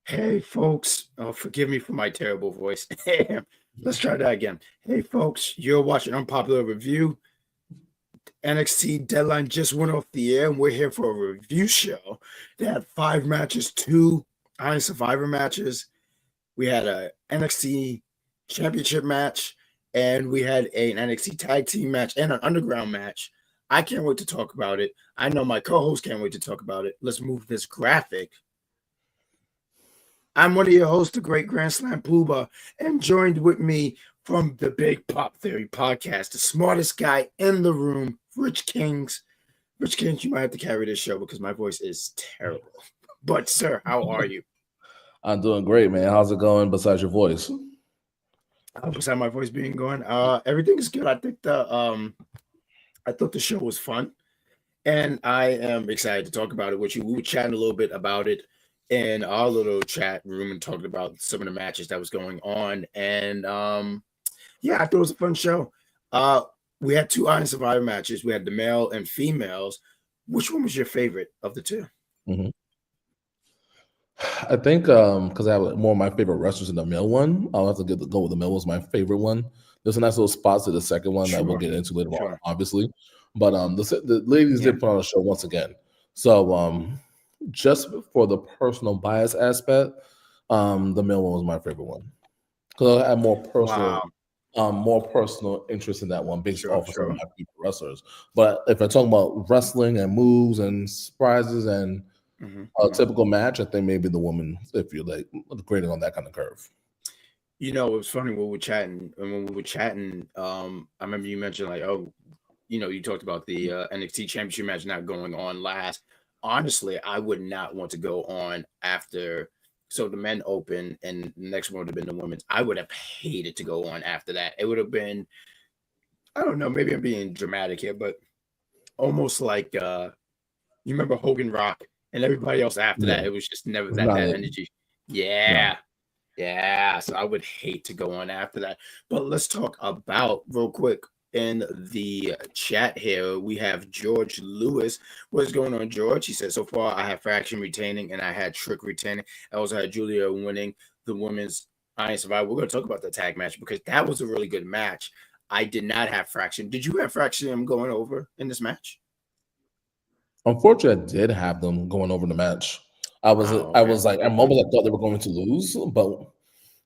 Hey, folks. Oh, forgive me for my terrible voice. Let's try that again. Hey, folks. You're watching Unpopular Review. NXT Deadline just went off the air, and we're here for a review show. They had 5 matches, 2 Iron Survivor matches. We had a NXT Championship match, and we had an NXT Tag Team match and an Underground match. I can't wait to talk about it. I know my co-host can't wait to talk about it. Let's move this graphic. I'm one of your hosts, the Great Grand Slam Pooba, and joined with me from the Big Pop Theory podcast, the smartest guy in the room, Rich Kings. Rich Kings, you might have to carry this show because my voice is terrible. But, sir, how are you? I'm doing great, man. How's it going besides your voice? Besides my voice being going, everything is good. I think I thought the show was fun, and I am excited to talk about it with you. We were chatting a little bit about it in our little chat room and talking about some of the matches that was going on. And yeah, I thought it was a fun show. We had 2 Iron Survivor matches. We had the male and females. Which one was your favorite of the 2? Mm-hmm. I think because I have more of my favorite wrestlers in the male one, I'll have to go with the male was my favorite one. There's a nice little spot to the second one that we'll get into later on, obviously. But the ladies did put on a show once again. So just for the personal bias aspect, the male one was my favorite one because I had more personal interest in that one based off of some of my favorite wrestlers. But if I'm talking about wrestling and moves and surprises and a typical match, I think maybe the woman, if you're like grading on that kind of curve. You know, it was funny when we were chatting. And when we were chatting, I remember you mentioned like, oh, you know, you talked about the NXT Championship match not going on last. Honestly, I would not want to go on after. So the men open, and the next one would have been the women's. I would have hated to go on after that. It would have been, I don't know, maybe I'm being dramatic here, but almost like you remember Hogan Rock and everybody else after that. It was just never that energy. Yeah. So I would hate to go on after that. But let's talk about real quick. In the chat here, we have George Lewis. What's going on, George? He said, so far I have Fraction retaining and I had Trick retaining. I also had Giulia winning the women's Iron Survivor. We're going to talk about the tag match because that was a really good match. I did not have Fraction. Did you have Fraction going over in this match? Unfortunately, I did have them going over the match. I was like, at moments I thought they were going to lose, but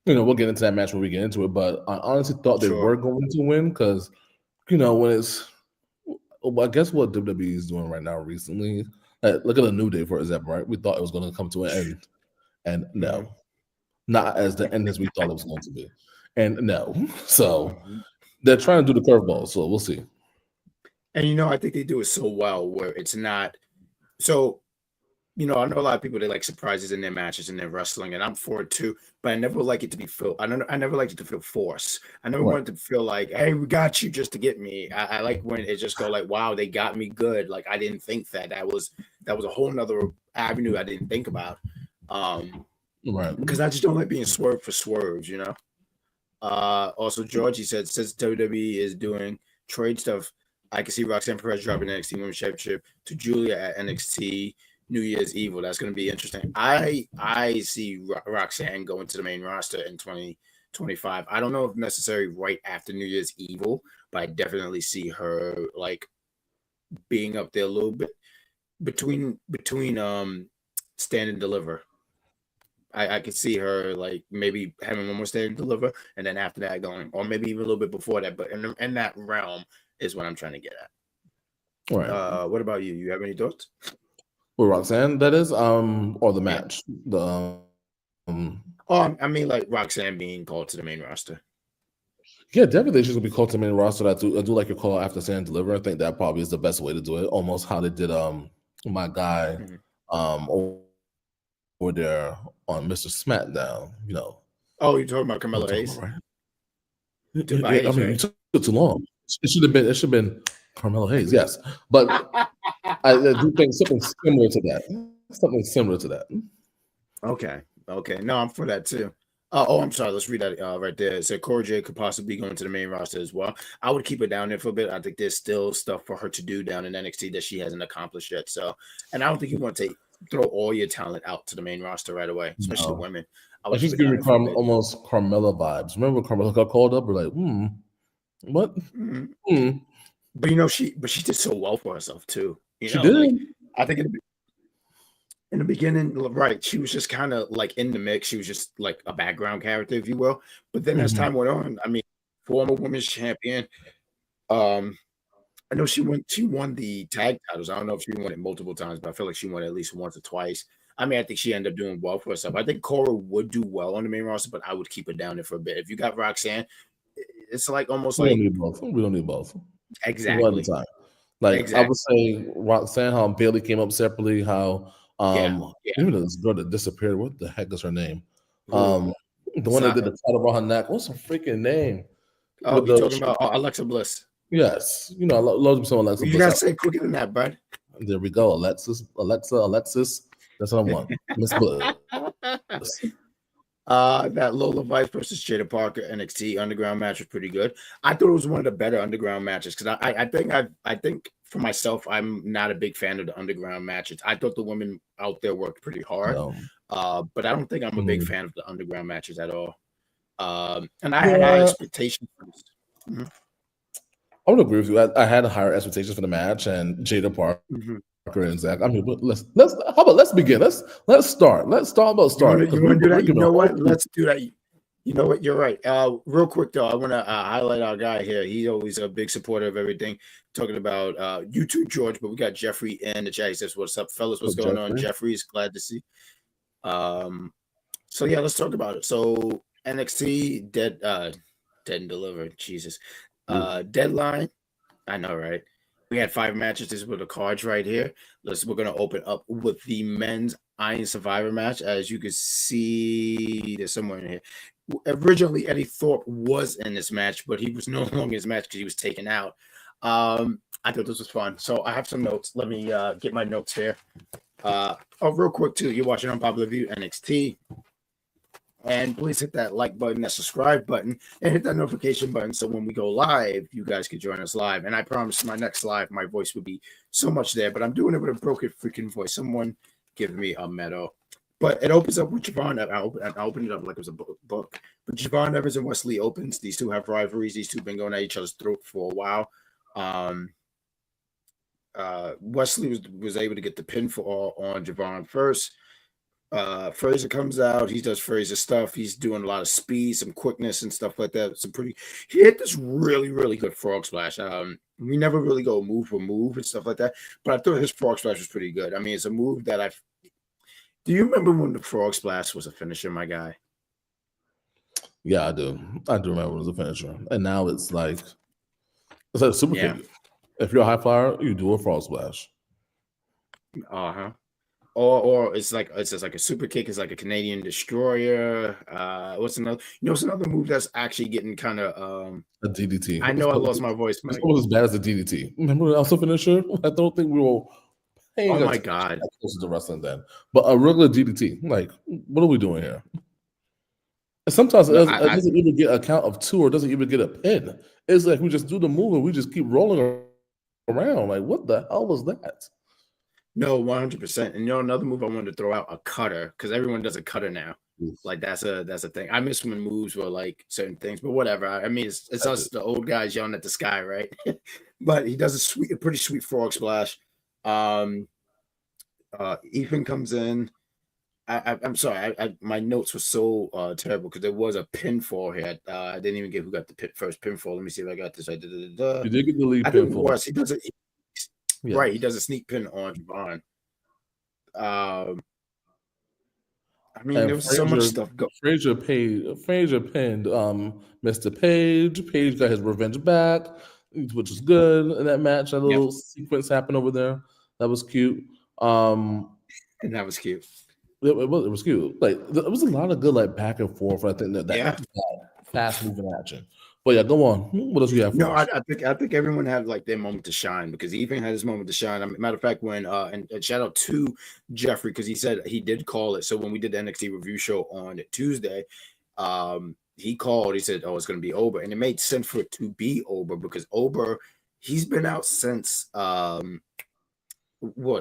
you know, we'll get into that match when we get into it. But I honestly thought they were going to win because, you know, when it's, I guess what WWE is doing right now recently, look at the New Day, for example, right? We thought it was going to come to an end, and no, not as the end as we thought it was going to be, and no. So they're trying to do the curveball, so we'll see. And, you know, I think they do it so well where it's not, so, you know, I know a lot of people, they like surprises in their matches and their wrestling, and I'm for it too, but I never like it to be I never liked it to feel forced. I never wanted to feel like, hey, we got you just to get me. I like when it just go like, wow, they got me good. Like, I didn't think that was a whole nother avenue I didn't think about. Because I just don't like being swerved for swerves, you know? Also, George, he said, since WWE is doing trade stuff, I can see Roxanne Perez dropping NXT Women's Championship to Giulia at NXT New Year's Evil. That's going to be interesting. I see Roxanne going to the main roster in 2025. I don't know if necessarily right after New Year's Evil, but I definitely see her like being up there a little bit between Stand and Deliver. I could see her like maybe having one more Stand and Deliver, and then after that going, or maybe even a little bit before that. But in that realm is what I'm trying to get at. Right. What about you? You have any thoughts? With Roxanne, that is, or the match. I mean, like Roxanne being called to the main roster. Yeah, definitely she's gonna be called to the main roster. I do like your call after Stand and Deliver. I think that probably is the best way to do it. Almost how they did my guy over there on Mr. SmackDown. You know. Oh, you're talking about Carmelo Hayes? Right? I mean, you took too long. It should have been Carmelo Hayes, yes. But I do think something similar to that. Okay. No, I'm for that too. I'm sorry. Let's read that right there. It said Cora Jade could possibly be going to the main roster as well. I would keep her down there for a bit. I think there's still stuff for her to do down in NXT that she hasn't accomplished yet. So, and I don't think you want to take throw all your talent out to the main roster right away, especially the women. I was just giving me almost Carmella vibes. Remember when Carmella got called up? We're like, what? But you know, she did so well for herself too. She did. Like, I think in the beginning, right, she was just kind of like in the mix. She was just like a background character, if you will. But then as time went on, I mean, former women's champion. I know she won the tag titles. I don't know if she won it multiple times, but I feel like she won it at least once or twice. I mean, I think she ended up doing well for herself. I think Cora would do well on the main roster, but I would keep her down there for a bit. If you got Roxanne, it's like almost we like don't need both. We don't need both. Exactly. One at a time. Like exactly. I would say Roxanne, how Bailey came up separately, how even this girl that disappeared, what the heck is her name? The one that did the title around her neck. What's her freaking name? Oh, you're talking about Alexa Bliss. Yes. You know, I love some Alexa Bliss. You gotta say quicker than that, bud. There we go. Alexis. That's what I want. Miss Bliss. That Lola Vice versus Jada Parker NXT Underground match was pretty good. I thought it was one of the better Underground matches because I think for myself, I'm not a big fan of the Underground matches. I thought the women out there worked pretty hard, but I don't think I'm a big fan of the Underground matches at all. And I had high expectations for this. I would agree with you. I had higher expectations for the match, and Jada Parker and Zach. I mean, let's begin. Let's start. Let's talk about starting. You want to do that? You know what? Let's do that. You know what? You're right. Real quick though, I want to highlight our guy here. He's always a big supporter of everything. Talking about you too, George, but we got Jeffrey in the chat. He says, "What's up, fellas? What's going on?" Jeffrey's glad to see. So yeah, let's talk about it. So NXT dead and delivered. Jesus. Deadline. I know, right? We had 5 matches. This is with the cards right here. We're gonna open up with the men's Iron Survivor match. As you can see, there's somewhere in here. Originally, Eddie Thorpe was in this match, but he was no longer in his match because he was taken out. I thought this was fun. So I have some notes. Let me get my notes here. Real quick too. You're watching Unpopular View NXT. And please hit that like button, that subscribe button, and hit that notification button so when we go live, you guys can join us live. And I promise my next live, my voice will be so much there, but I'm doing it with a broken freaking voice. Someone give me a medal. But it opens up with Javon. I opened it up like it was a book. But Javon Evans and Wes Lee opens. These two have rivalries. These two have been going at each other's throat for a while. Wes Lee was able to get the pinfall on Javon first. Frazier comes out. He does Frazier stuff. He's doing a lot of speed, some quickness and stuff like that. He hit this really, really good frog splash. We never really go move for move and stuff like that, but I thought his frog splash was pretty good. I mean, it's a move that do you remember when the frog splash was a finisher, my guy? Yeah, I do. I do remember it was a finisher. And now it's like a super kick. If you're a high flyer, you do a frog splash. Or it's just like a super kick. It's like a Canadian destroyer. What's another? You know, it's another move that's actually getting kind of a DDT. I know I lost my voice. It's almost as bad as a DDT. Remember the also finisher? I don't think we were. Oh my god! Close to wrestling then, but a regular DDT. Like, what are we doing here? And sometimes it doesn't even get a count of 2, or doesn't even get a pin. It's like we just do the move and we just keep rolling around. Like, what the hell was that? No, 100%. And you know, another move I wanted to throw out, a cutter, because everyone does a cutter now. Like that's a thing. I miss when moves were like certain things, but whatever. I mean, it's us, the old guys yelling at the sky, right? But he does a pretty sweet frog splash. Ethan comes in. I'm sorry. My notes were so terrible because there was a pinfall here. I didn't even get who got the first pinfall. Let me see if I got this. You did get the lead pinfall. He does it. Yeah. Right, he does a sneak pin on Javon. I mean, there was so much stuff going. Frazier pinned Mr. Page. Page got his revenge back, which was good in that match. That little sequence happened over there. That was cute. And that was cute. It was cute. Like there was a lot of good like back and forth. I think that fast moving action. But yeah, go on. What else do you have? No, I think everyone had like their moment to shine because Ethan had his moment to shine. Matter of fact, when and shout out to Jeffrey because he said he did call it. So when we did the NXT review show on Tuesday, he called. He said, "Oh, it's going to be Ober," and it made sense for it to be Ober because Ober he's been out since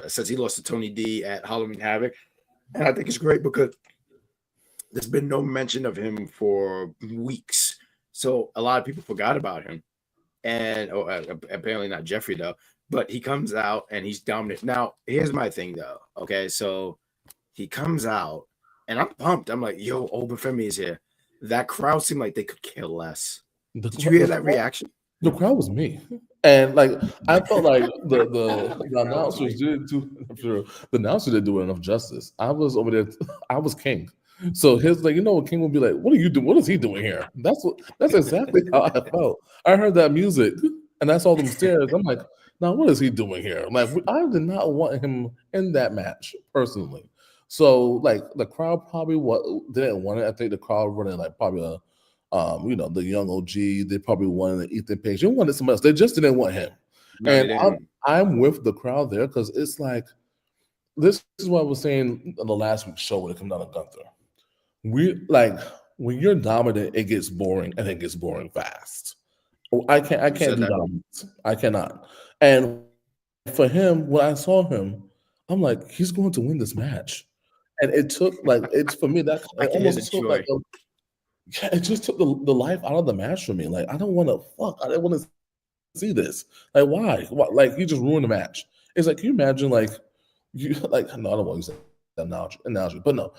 since he lost to Tony D at Halloween Havoc. And I think it's great because there's been no mention of him for weeks. So a lot of people forgot about him. And apparently not Jeffrey, though. But he comes out and he's dominant. Now, here's my thing, though. Okay, so he comes out and I'm pumped. I'm like, yo, Obafemi is here. That crowd seemed like they could care less. Did you hear that reaction? The crowd was me. And like I felt like the announcers didn't do the announcers didn't do enough justice. I was over there, I was king. So his like, you know what King would be like, what are you doing? What is he doing here? That's exactly how I felt. I heard that music and I saw them stairs. I'm like, now what is he doing here? Like I did not want him in that match personally. So like the crowd probably didn't want it. I think the crowd running like probably the young OG. They probably wanted Ethan Page. They wanted someone else. They just didn't want him. No, and I'm with the crowd there because it's like this is what I was saying on the last week's show when it comes down to Gunther. We like when you're dominant, it gets boring and it gets boring fast. I can't do dominance. I cannot. And for him, when I saw him, I'm like, he's going to win this match. And it took it's for me that it almost took like it just took the life out of the match for me. Like I don't want to see this. Like why? Like you just ruined the match. It's like, can you imagine no, I don't want to use that analogy, but no.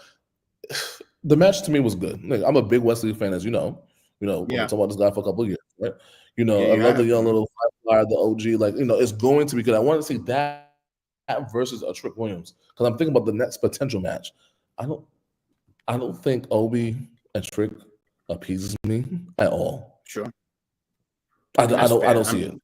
The match to me was good. Like, I'm a big Wes Lee fan, as you know. We've been talking about this guy for a couple of years, right? I love the young little flyer, the OG. Like, it's going to be good. I want to see that versus a Trick Williams because I'm thinking about the next potential match. I don't think Obi and Trick appeases me at all. Sure. I don't see it.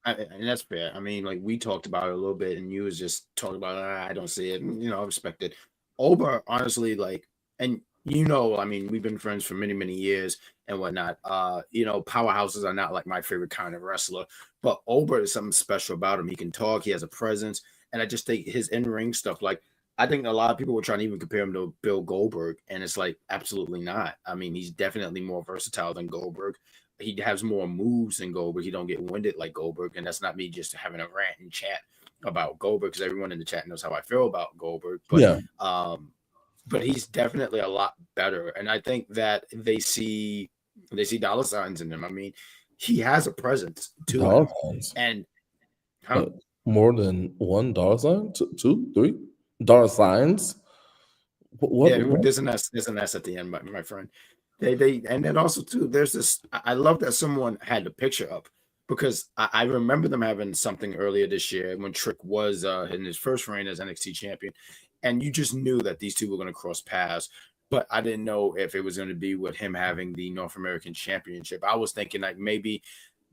And that's fair. I mean, like we talked about it a little bit, and you was just talking about I don't see it. I respect it. Oba, honestly, like, and I mean, we've been friends for many, many years and whatnot. Powerhouses are not like my favorite kind of wrestler, but Oba is something special about him. He can talk, he has a presence, and I just think his in-ring stuff, like, I think a lot of people were trying to even compare him to Bill Goldberg, and it's like, absolutely not. I mean, he's definitely more versatile than Goldberg. He has more moves than Goldberg. He don't get winded like Goldberg, and that's not me just having a rant and chat about Goldberg because everyone in the chat knows how I feel about Goldberg. But but he's definitely a lot better, and I think that they see dollar signs in him. I mean, he has a presence to dollar him, signs. and more than $1 sign, $2, $3 dollar signs. What? There's an S at the end, my friend. They and then also too, there's this. I love that someone had the picture up because I remember them having something earlier this year when Trick was in his first reign as NXT champion, and you just knew that these two were going to cross paths. But I didn't know if it was going to be with him having the North American Championship. I was thinking like maybe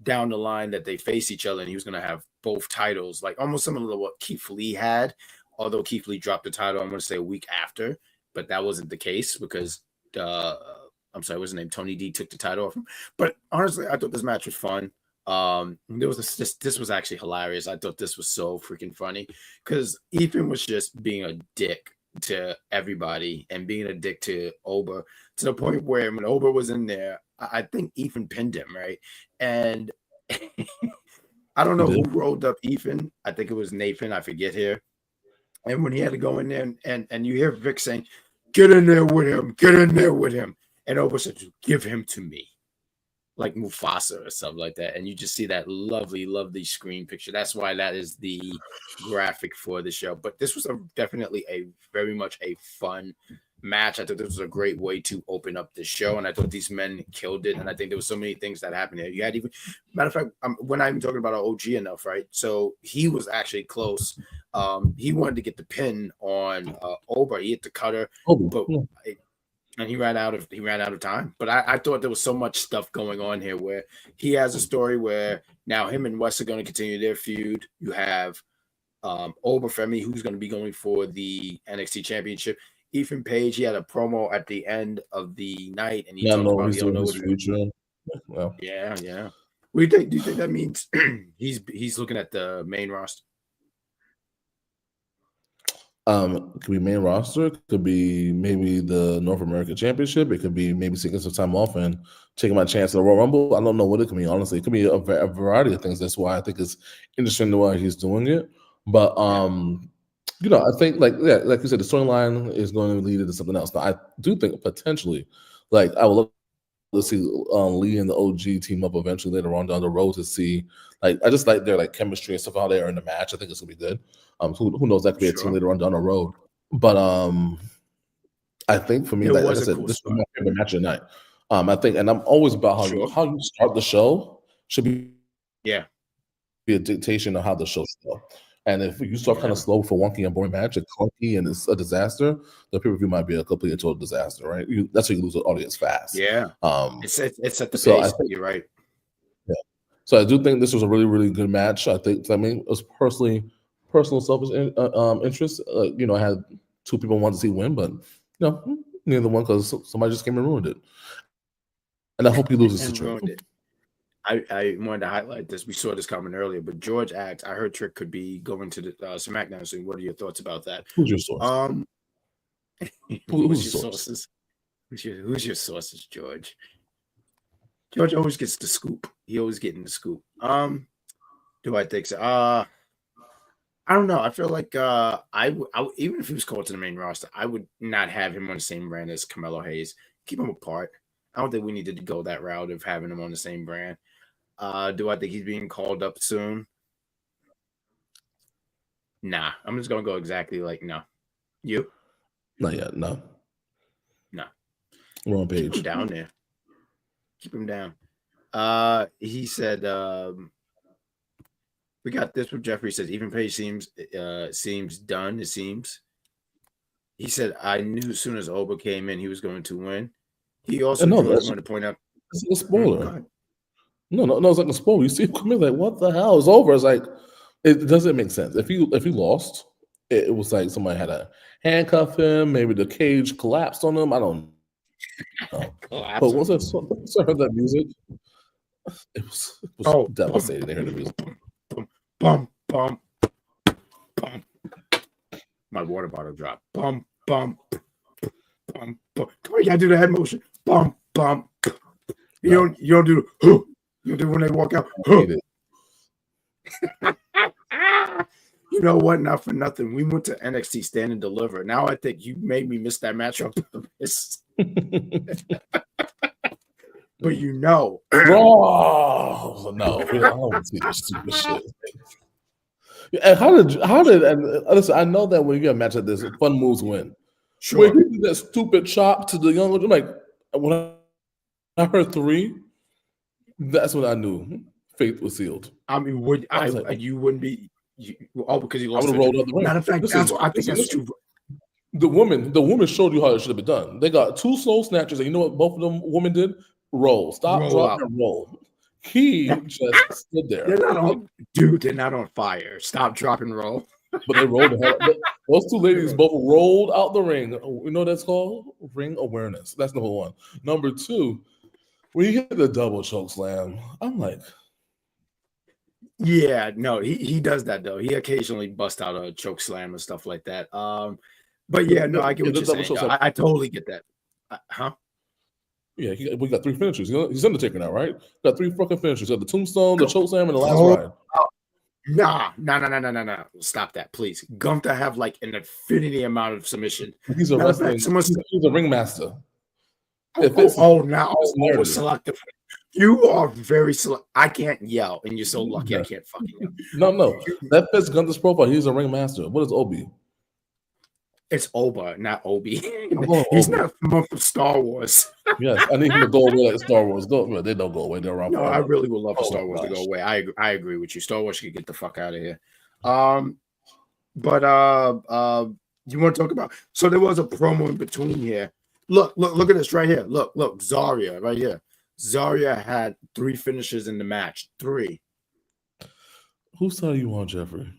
down the line that they face each other and he was going to have both titles, like almost similar to what Keith Lee had. Although Keith Lee dropped the title, I'm going to say a week after, but that wasn't the case because I'm sorry, what's his name? Tony D took the title off him. But honestly, I thought this match was fun. This was actually hilarious. I thought this was so freaking funny because Ethan was just being a dick to everybody and being a dick to Oba to the point where when Oba was in there, I think Ethan pinned him, right? And I don't know who rolled up Ethan. I think it was Nathan. I forget here. And when he had to go in there and you hear Vic saying, get in there with him, get in there with him. And Oba said, give him to me. Like Mufasa or something like that. And you just see that lovely, lovely screen picture. That's why that is the graphic for the show. But this was definitely very much a fun match. I thought this was a great way to open up the show. And I thought these men killed it. And I think there was so many things that happened here. You had matter of fact, we're not even talking about our OG enough, right? So he was actually close. He wanted to get the pin on Oba. He hit the cutter. And he ran out of time. But I thought there was so much stuff going on here where he has a story where now him and Wes are going to continue their feud. You have Obafemi, who's going to be going for the NXT Championship. Ethan Page, he had a promo at the end of the night, and he talked about his future. Well, yeah. What do you think that means? he's looking at the main roster. Could be main roster. Could be maybe the North American Championship. It could be maybe taking some time off and taking my chance at the Royal Rumble. I don't know what it could be. Honestly, it could be a variety of things. That's why I think it's interesting the way he's doing it. But you know, I think like you said, the storyline is going to lead into something else. Now, I do think potentially, like I would love to see Lee and the OG team up eventually later on down the road to see. Like I just like their like chemistry and stuff how they are in the match. I think it's gonna be good. Who knows, that could be a team later on down the road. But I think for me, like I said, this is my favorite match of the night. I think, and I'm always about how you start the show should be a dictation of how the show should go. And if you start kind of slow for wonky and boring match, and clunky and it's a disaster, the pay-per-view might be a complete and total disaster, right? That's how you lose the audience fast. Yeah. It's at the pace. You're right. Yeah. So I do think this was a really, really good match. I mean, it was personal selfish interest. You know, I had two people wanted to see win, but you know, neither one because somebody just came and ruined it. And I hope he loses to Trick. I wanted to highlight this. We saw this coming earlier, but George asked, I heard Trick could be going to the SmackDown soon. What are your thoughts about that? Who's your source? Who's your sources? Who's your sources, George? George always gets the scoop. He always getting the scoop. Do I think so? I don't know. I feel like I even if he was called to the main roster, I would not have him on the same brand as Carmelo Hayes. Keep them apart. I don't think we needed to go that route of having him on the same brand. Do I think he's being called up soon? Nah. I'm just gonna go exactly like no. You? Not yet. No. Wrong page. Keep him down there. Keep him down. He said we got this from Jeffrey. He says even Page seems done. It seems. He said I knew as soon as Oba came in, he was going to win. He also wanted to point out. It's a spoiler. No, it's like a spoiler. You see him come in like, what the hell? It's over. It's like it doesn't make sense. If he lost, it was like somebody had to handcuff him. Maybe the cage collapsed on him. I don't know. But once I heard that music, it was devastating to hear the music. Bum, bum, bum. My water bottle dropped. Bum, bum, bum, bum. Come on, you gotta do the head motion. Bum, bum. You don't do the you do when they walk out. You know what? Not for nothing. We went to NXT Stand and Deliver. Now I think you made me miss that match on purpose. But you know. Oh no, I don't want to see this stupid shit. And how did and listen, I know that when you get a match like this, fun moves win. Sure. When he did that stupid chop to the young, I'm like, when I heard 3, that's when I knew fate was sealed. I mean, you wouldn't be because you lost. I would have rolled up the ring. Matter of fact, I think that's true. The woman showed you how it should have been done. They got 2 slow snatches, and you know what both of them women did? Roll, drop, and roll. He just stood there. They're not on fire. Stop, drop, and roll. But they rolled the hell. Those 2 ladies both rolled out the ring. You know what that's called? Ring awareness. That's number 1. Number 2, when you hit the double choke slam, I'm like, yeah, no, he does that though. He occasionally busts out a choke slam and stuff like that. But yeah, no, I get what you're saying. I totally get that. Huh? Yeah, we got 3 finishers. He's Undertaker now, right? Got 3 fucking finishers. Got the tombstone, the choke slam, and the last ride. Nah. Stop that, please. Gunther have like an infinity amount of submission. He's a wrestling. He's a ringmaster. Now selective. You are very select. I can't yell, and you're so lucky I can't fucking yell. No. That fits Gunther's profile. He's a ringmaster. What is Obi? It's Oba, not Obi. He's not from Star Wars. Yes, I need him to go away like Star Wars. They don't go away. They're around. No, I really would love for Star Wars to go away. I agree with you. Star Wars should get the fuck out of here. But you want to talk about? So there was a promo in between here. Look at this right here. Look, Zaria right here. Zaria had 3 finishes in the match. 3. Whose side are you on, Jeffrey?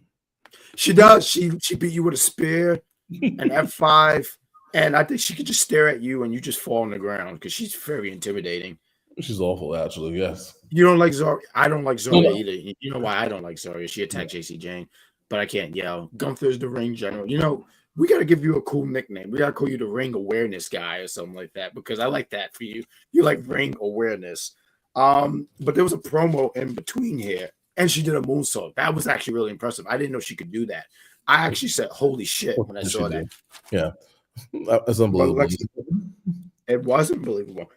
She does. She beat you with a spear. An F5, and I think she could just stare at you and you just fall on the ground because she's very intimidating. She's awful, actually. Yes. You don't like Zaria? I don't like Zaria either. You know why I don't like Zaria? She attacked JC Jane, but I can't yell. Gunther's the ring general. You know, we got to give you a cool nickname. We got to call you the ring awareness guy or something like that because I like that for you. You like ring awareness. But there was a promo in between here. And she did a moonsault. That was actually really impressive. I didn't know she could do that. I actually said, "Holy shit!" when I saw that. Yeah, it's unbelievable. It was unbelievable.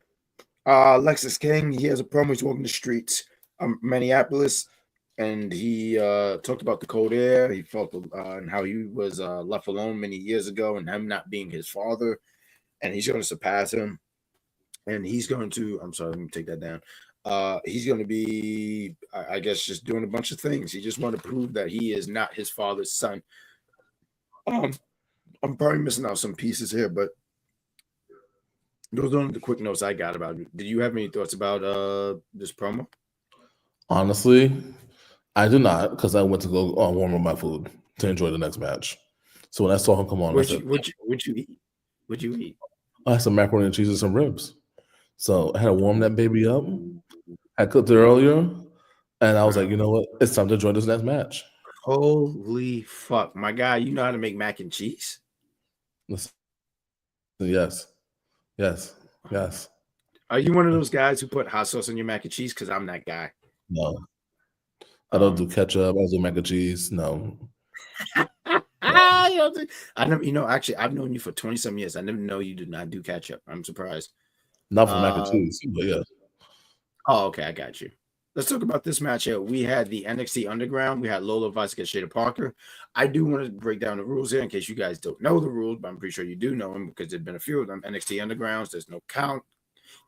Lexus King, he has a promo. He's walking the streets of Minneapolis, and he talked about the cold air. He felt and how he was left alone many years ago, and him not being his father, and he's going to surpass him. And he's going to. I'm sorry, let me take that down. He's going to be, I guess, just doing a bunch of things. He just wanted to prove that he is not his father's son. I'm probably missing out some pieces here, but those are the quick notes I got about it. Did you have any thoughts about this promo? Honestly, I do not, because I went to go warm up my food to enjoy the next match. So when I saw him come on, What'd you eat? What'd you eat? I had some macaroni and cheese and some ribs. So I had to warm that baby up. I cooked it earlier, and I was like, you know what? It's time to join this next match. Holy fuck, my guy! You know how to make mac and cheese? Listen, yes. Are you one of those guys who put hot sauce on your mac and cheese? Because I'm that guy. No, I don't do ketchup. I do mac and cheese. No. I never, actually, I've known you for 20-some years. I never know you do not do ketchup. I'm surprised. Not for mac and cheese, but yeah. Oh, okay, I got you. Let's talk about this match here. We had the NXT Underground. We had Lola Vice against Jadia Parker. I do want to break down the rules here in case you guys don't know the rules, but I'm pretty sure you do know them because there've been a few of them. NXT Undergrounds, there's no count.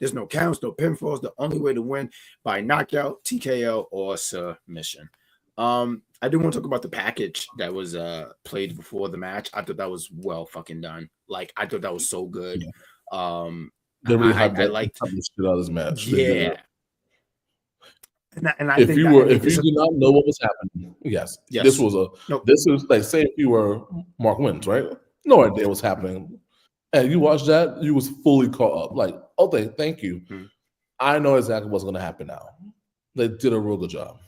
There's no counts, no pinfalls. The only way to win by knockout, TKO, or submission. I do want to talk about the package that was played before the match. I thought that was well fucking done. Like, I thought that was so good. Yeah. They really I liked the shit out of this match. Yeah. And if you did not know what was happening, yes. This is like, say if you were Mark Wins, right? No idea what's happening. And you watched that, you was fully caught up. Like, okay, thank you. Mm-hmm. I know exactly what's going to happen now. They did a real good job.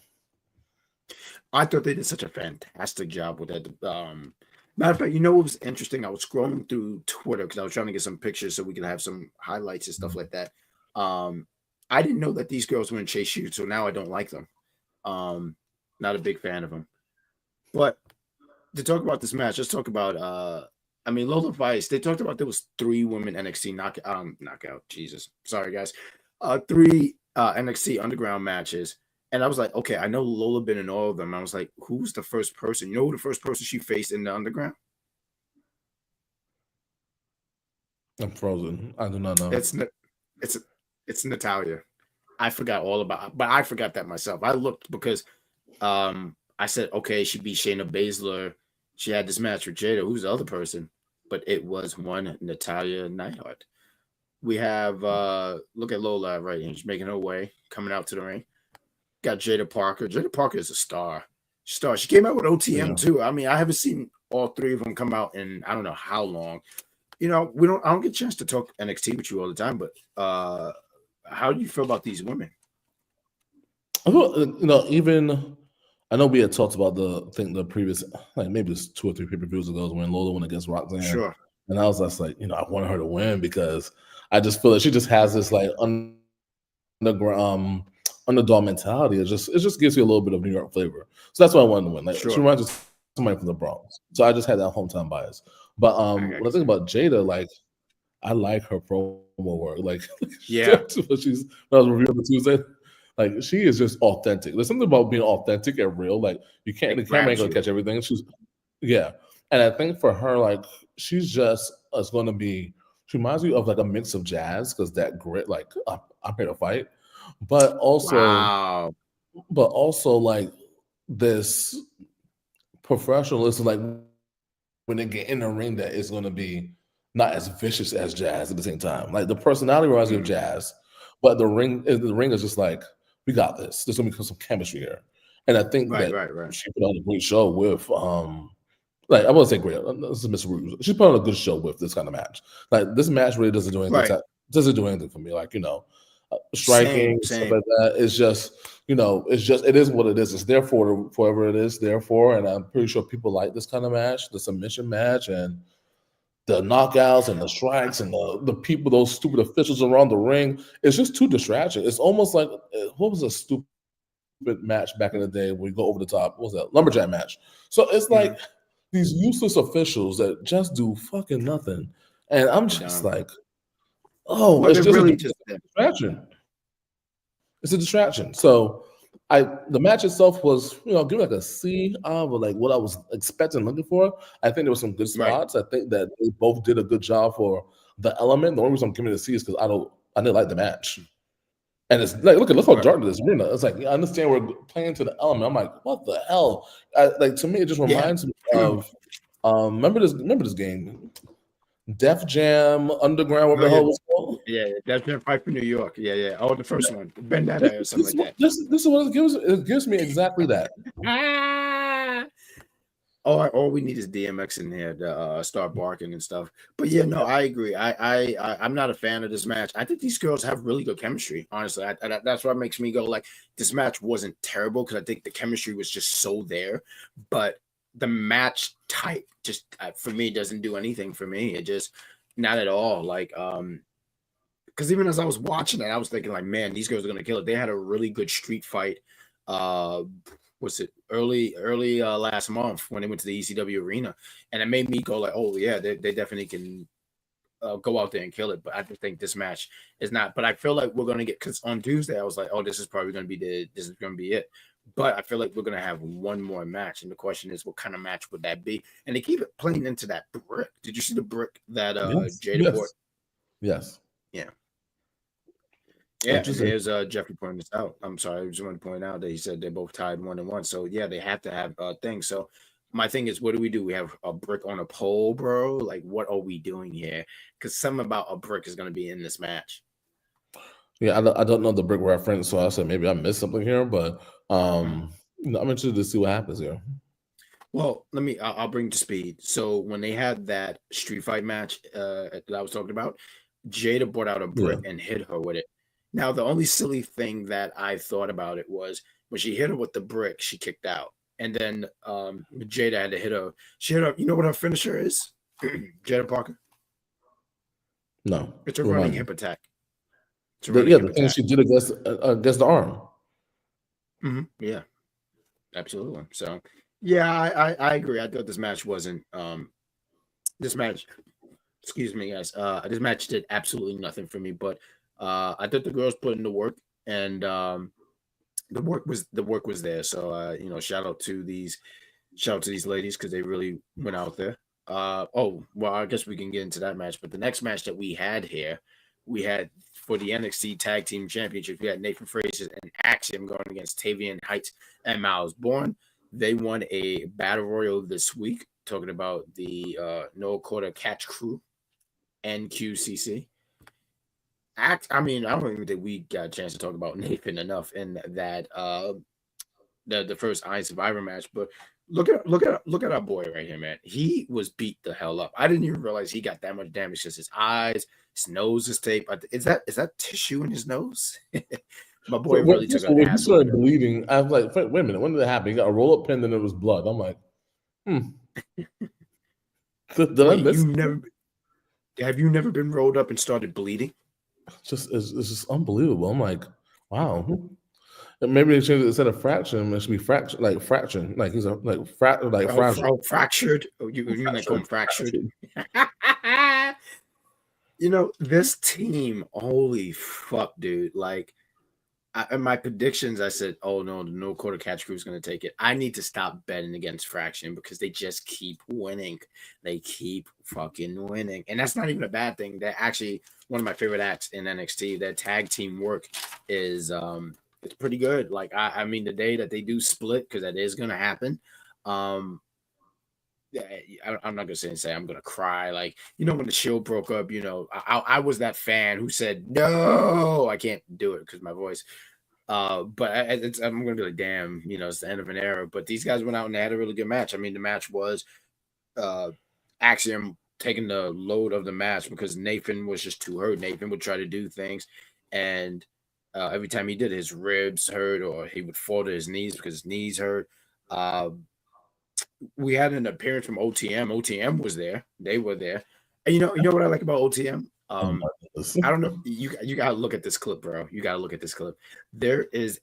I thought they did such a fantastic job with that. Matter of fact, you know what was interesting? I was scrolling through Twitter because I was trying to get some pictures so we could have some highlights and stuff like that. I didn't know that these girls were in Chase Shoot, so now I don't like them. Not a big fan of them. But to talk about this match, let's talk about Lola Vice. They talked about there was 3 women NXT knockout. Jesus. Sorry, guys. 3 NXT Underground matches. And I was like, okay, I know Lola been in all of them. I was like, who's the first person? You know who the first person she faced in the Underground? I'm frozen. I do not know. It's Natalya. I forgot all about it, but I forgot that myself. I looked because I said, okay, she beat Shayna Baszler. She had this match with Jada. Who's the other person? But it was one Natalya Neidhart. We have look at Lola right here. She's making her way, coming out to the ring. Got Jadia Parker. Jadia Parker is a star. She came out with OTM too. I mean, I haven't seen all 3 of them come out in I don't know how long. I don't get a chance to talk NXT with you all the time, but how do you feel about these women? I thought, even I know we had talked about the previous, like maybe it's 2 or 3 pay-per-views ago when Lola went against Roxanne. Sure. And I was just like, I wanted her to win because I just feel like she just has this like underdog mentality. It just gives you a little bit of New York flavor. So that's why I wanted to win. Like, She reminds me of somebody from the Bronx. So I just had that hometown bias. But when I think about Jada, like, I like her promo work. Like, yeah, when I was reviewing the Tuesday, like, she is just authentic. There's something about being authentic and real. Like, the camera ain't gonna catch everything. And I think for her, like, she's just going to be. She reminds me of like a mix of Jazz because that grit, like, I'm here to fight, but also like this professionalism, like when they get in the ring, that is going to be not as vicious as Jazz at the same time. Like the personality reminds me of Jazz, but the ring is just like, we got this. There's going to be some chemistry here, and I think that she put on a great show with like I won't say great. This is Miss Rouge. She put on a good show with this kind of match. Like this match really doesn't do anything. Doesn't do anything for me. Like striking stuff like that. It's just it is what it is. It's there for whoever it is there for. And I'm pretty sure people like this kind of match, the submission match, and the knockouts and the strikes and the people, those stupid officials around the ring. It's just too distraction. It's almost like what was a stupid match back in the day where we go over the top. What was that? Lumberjack match. So it's like these useless officials that just do fucking nothing. And I'm just like, oh, it's just really a distraction. It's a distraction. So the match itself was, give like a C of like what I was expecting, looking for. I think there were some good spots. I think that they both did a good job for the element. The only reason I'm giving it a C is because I didn't like the match. And it's like, look how dark this arena. It's like, I understand we're playing to the element. I'm like, what the hell? Like, to me, it just reminds me of remember this game, Def Jam Underground. What the hell was it called? Yeah, Def Jam Fight for New York. Yeah. Oh, the first one, Vendetta or something like that. This is what it gives. It gives me exactly that. All we need is DMX in there to start barking and stuff. But yeah, no, I agree. I'm not a fan of this match. I think these girls have really good chemistry. Honestly, that's what makes me go like this match wasn't terrible because I think the chemistry was just so there. But the match type just for me doesn't do anything for me. It just not at all. Like because even as I was watching it, I was thinking like, man, these girls are gonna kill it. They had a really good street fight. Was it early last month when they went to the ECW arena, and it made me go like, oh yeah, they definitely can go out there and kill it. But I just think this match is not. But I feel like we're gonna get, because on Tuesday I was like, oh, this is probably gonna be it. But I feel like we're gonna have one more match, and the question is, what kind of match would that be? And they keep it playing into that brick. Did you see the brick that Jada bought? Yes. Yeah. Yeah, there's Jeffrey pointing this out. I'm sorry, I just wanted to point out that he said they're both tied 1-1. So yeah, they have to have things. So my thing is, what do? We have a brick on a pole, bro? Like, what are we doing here? Because something about a brick is going to be in this match. Yeah, I don't know the brick reference, so I said maybe I missed something here, but I'm interested to see what happens here. Well, I'll bring to speed. So when they had that street fight match that I was talking about, Jada brought out a brick and hit her with it. Now, the only silly thing that I thought about it was when she hit her with the brick, she kicked out. And then Jada had to hit her. She hit her. You know what her finisher is? Jada Parker? No. It's a running hip attack. The thing she did against the arm. Yeah. Absolutely. So, yeah, I agree. I thought this match wasn't excuse me, guys. This match did absolutely nothing for me, but I thought the girls put in the work, and the work was there. So shout out to these ladies because they really went out there. I guess we can get into that match. But the next match that we had here, we had for the NXT Tag Team Championships, we had Nathan Frazier and Axiom going against Tavion Heights and Myles Borne. They won a battle royal this week, talking about the No Quarter Catch Crew, NQCC. I don't even think we got a chance to talk about Nathan enough in that the first Iron Survivor match. But look at our boy right here, man. He was beat the hell up. I didn't even realize he got that much damage. Just his eyes, his nose is taped. Is that tissue in his nose? My boy really took an ass. He started bleeding. I was like, wait a minute, when did that happen? He got a roll-up pin, then there was blood. I'm like, Did I miss? Have you never been rolled up and started bleeding? It's just unbelievable. I'm like, wow. Maybe they changed it instead of fraction. It should be fraction, like fraction. Like he's fractured. Oh, you mean like going fractured? This team, holy fuck, dude. Like, in my predictions, I said, oh no, the No Quarter Catch Crew is going to take it. I need to stop betting against Fraction because they just keep winning. They keep fucking winning. And that's not even a bad thing. They're actually one of my favorite acts in NXT. Their tag team work is it's pretty good. Like, I mean, the day that they do split, because that is going to happen, I'm not gonna say I'm gonna cry. Like, when the show broke up, I was that fan who said no, I can't do it because my voice. But I'm gonna be like, damn, it's the end of an era. But these guys went out and they had a really good match. I mean, the match was Axiom taking the load of the match because Nathan was just too hurt. Nathan would try to do things, and every time he did, his ribs hurt, or he would fall to his knees because his knees hurt. We had an appearance from OTM. OTM was there. They were there. And you know what I like about OTM? I don't know. You gotta look at this clip, bro. You gotta look at this clip. There is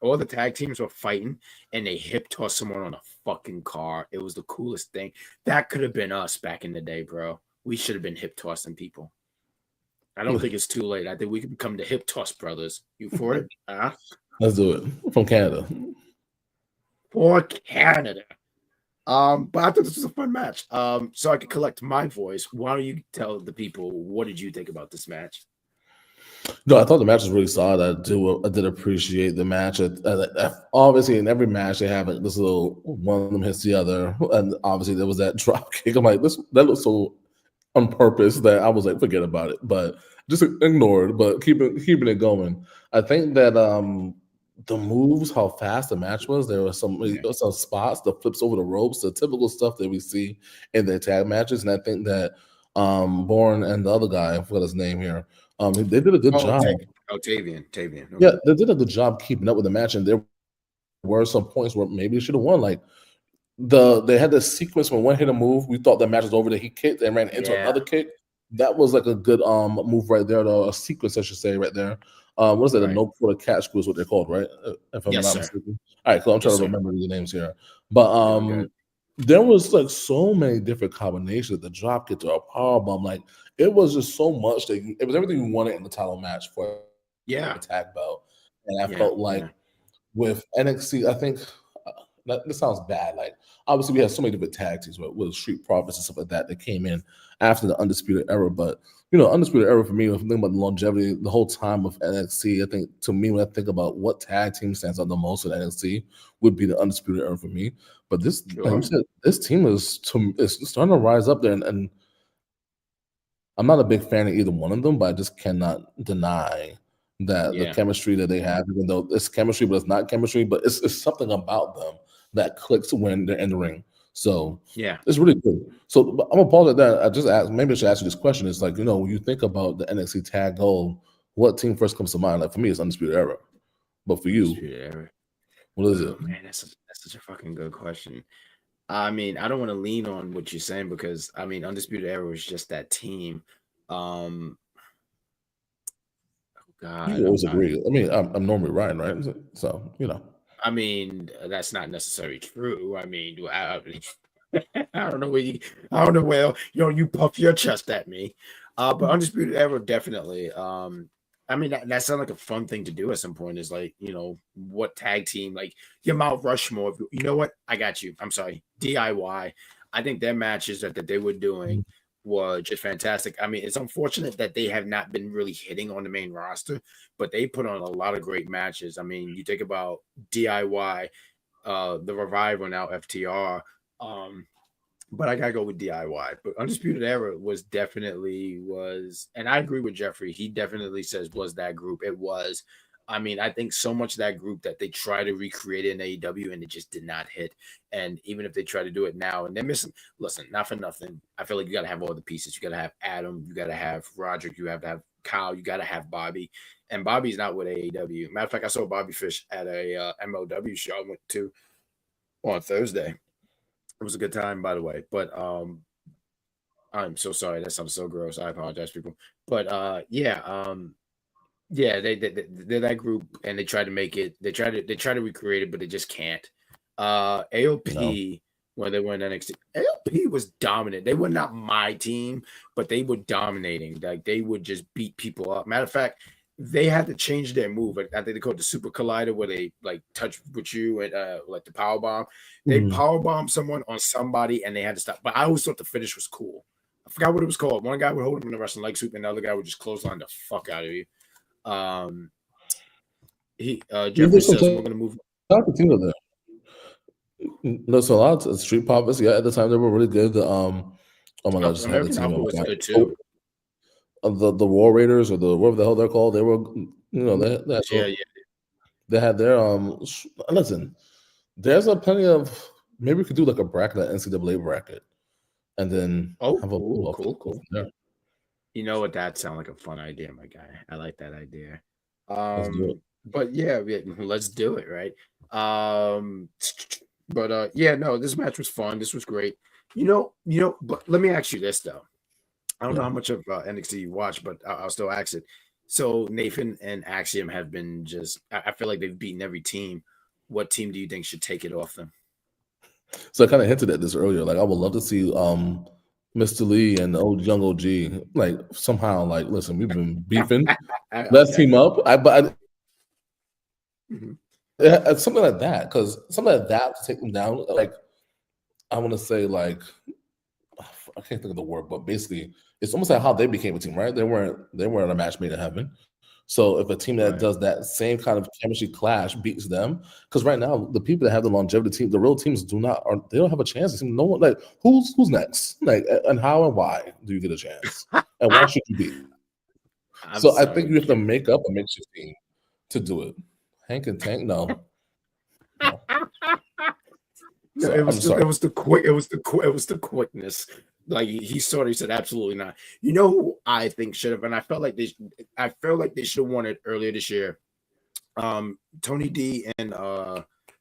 all the tag teams were fighting and they hip tossed someone on a fucking car. It was the coolest thing. That could have been us back in the day, bro. We should have been hip tossing people. I don't think it's too late. I think we could become the hip toss brothers. You for it? Let's do it. From Canada. For Canada. But I thought this was a fun match. So I could collect my voice. Why don't you tell the people what did you think about this match? No, I thought the match was really solid. I did appreciate the match. Obviously, in every match they have this little one of them hits the other, and obviously there was that drop kick. I'm like, that looks so on purpose that I was like, forget about it, but just ignore it. But keeping it going. I think that the moves, how fast the match was. There were some spots, the flips over the ropes, the typical stuff that we see in the tag matches. And I think that Borne and the other guy, I forgot his name here, they did a good job. Tavion. Okay. Yeah, they did a good job keeping up with the match. And there were some points where maybe they should have won. Like they had this sequence when one hit a move, we thought the match was over. That he kicked and ran into another kick. That was like a good move right there, though. A sequence, I should say, right there. What is that? Right. A no quarter catch screw is what they're called, right? If I'm not mistaken. All right, cool. I'm trying to remember the names here. But there was like so many different combinations. The drop kick to a power bomb, like it was just so much that it was everything you wanted in the title match for the tag belt. And I felt like with NXT, I think this sounds bad. Like obviously we had so many different tag teams with Street Profits and stuff like that came in after the Undisputed Era. But Undisputed Era for me, if I think about the longevity, the whole time of NXT, I think to me when I think about what tag team stands out the most in NXT would be the Undisputed Era for me. But this, like you said, this team is starting to rise up there, and I'm not a big fan of either one of them, but I just cannot deny that the chemistry that they have, even though it's chemistry, but it's not chemistry, but it's something about them that clicks when they're in the ring. So it's really good. So I'm gonna pause at that. I just asked, maybe I should ask you this question. It's like, when you think about the NXT tag goal, what team first comes to mind? Like for me, it's Undisputed Era. But for you, what is it? Man, that's such a fucking good question. I mean, I don't want to lean on what you're saying because I mean, Undisputed Era was just that team. God, You always agree. I mean, I'm normally right? So I mean, that's not necessarily true. I mean, I don't know where you puff your chest at me. But Undisputed Era definitely. I mean, that sounds like a fun thing to do at some point. Is like, what tag team, like your Mount Rushmore. You know what? I got you. I'm sorry. DIY. I think their matches that they were doing were just fantastic. I mean, it's unfortunate that they have not been really hitting on the main roster, but they put on a lot of great matches. I mean, you think about DIY, the Revival, now FTR. But I gotta go with DIY. But Undisputed Era and I agree with Jeffrey. He definitely says was that group. It was. I mean, I think so much of that group that they try to recreate in AEW and it just did not hit. And even if they try to do it now and they're missing, listen, not for nothing. I feel like you got to have all the pieces. You got to have Adam. You got to have Roderick. You have to have Kyle. You got to have Bobby. And Bobby's not with AEW. Matter of fact, I saw Bobby Fish at a MLW show I went to on Thursday. It was a good time, by the way. But I'm so sorry. That sounds so gross. I apologize, people. But they're that group, and they try to make it. They try to recreate it, but they just can't. AOP when they went NXT, AOP was dominant. They were not my team, but they were dominating. Like they would just beat people up. Matter of fact, they had to change their move. I think they called it the Super Collider, where they like touch with you and like the power bomb. They power bomb someone on somebody, and they had to stop. But I always thought the finish was cool. I forgot what it was called. One guy would hold him in the wrestling leg sweep, and the other guy would just clothesline the fuck out of you. Jeffrey says we're gonna move. No, so a lot of Street Profits. Yeah, at the time they were really good. Oh my god, just had the team was good too. The War Raiders or the whatever the hell they're called. They were, they had their Listen, there's a plenty of. Maybe we could do like a bracket, an NCAA bracket, and then have a cool. There. You know what? That sounds like a fun idea, my guy. I like that idea. Let's do it. But let's do it, right? This match was fun. This was great. But let me ask you this though. I don't know how much of NXT you watch, but I'll still ask it. So Nathan and Axiom have been just. I feel like they've beaten every team. What team do you think should take it off them? So I kind of hinted at this earlier. Like I would love to see Mr. Lee and the young OG like somehow like listen, we've been beefing. Let's team up. Something like that, because something like that to take them down. Like I want to say like I can't think of the word, but basically it's almost like how they became a team, right? They weren't a match made in heaven. So if a team that does that same kind of chemistry clash beats them, because right now the people that have the longevity team, the real teams they don't have a chance. No one like who's next, like and how and why do you get a chance, and why should you be? I think you have to make up a makeshift team to do it. Hank and Tank, no. No, it was the quickness. Like he said absolutely not. You know who I think should have, and I felt like they should have won it earlier this year. Tony D and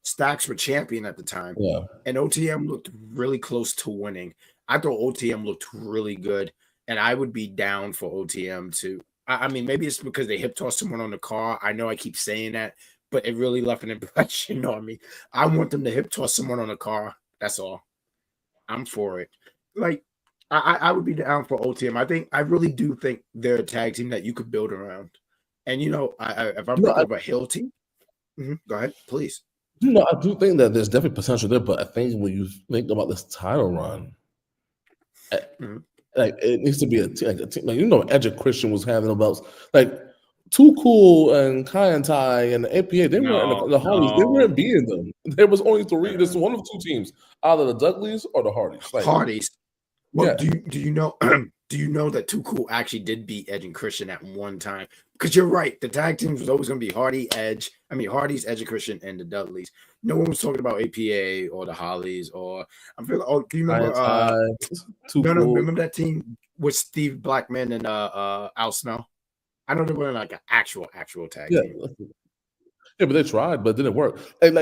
Stacks were champion at the time. Yeah. And OTM looked really close to winning. I thought OTM looked really good, and I would be down for OTM to. I mean, maybe it's because they hip tossed someone on the car. I know I keep saying that, but it really left an impression on me. I want them to hip toss someone on the car. That's all. I'm for it. Like, I would be down for OTM. I really do think they're a tag team that you could build around. And if I'm thinking of a hill team, go ahead, please. I do think that there's definitely potential there, but I think when you think about this title run, like it needs to be a team. Like Edge and Christian was having the belts. Like Too Cool and Kai and Tai and the APA, they weren't the Hardys. They weren't beating them. There was only three. There's one of two teams, either the Dudleys or the Hardys. Like, Hardys. Well, do you know? Do you know that Too Cool actually did beat Edge and Christian at one time? Because you're right, the tag teams was always going to be Hardys, Edge and Christian, and the Dudleys. No one was talking about APA or the Hollies or I'm feeling. Oh, do you remember? Remember that team with Steve Blackman and Al Snow? I know they were like an actual tag team. Yeah, but they tried, but it didn't work. And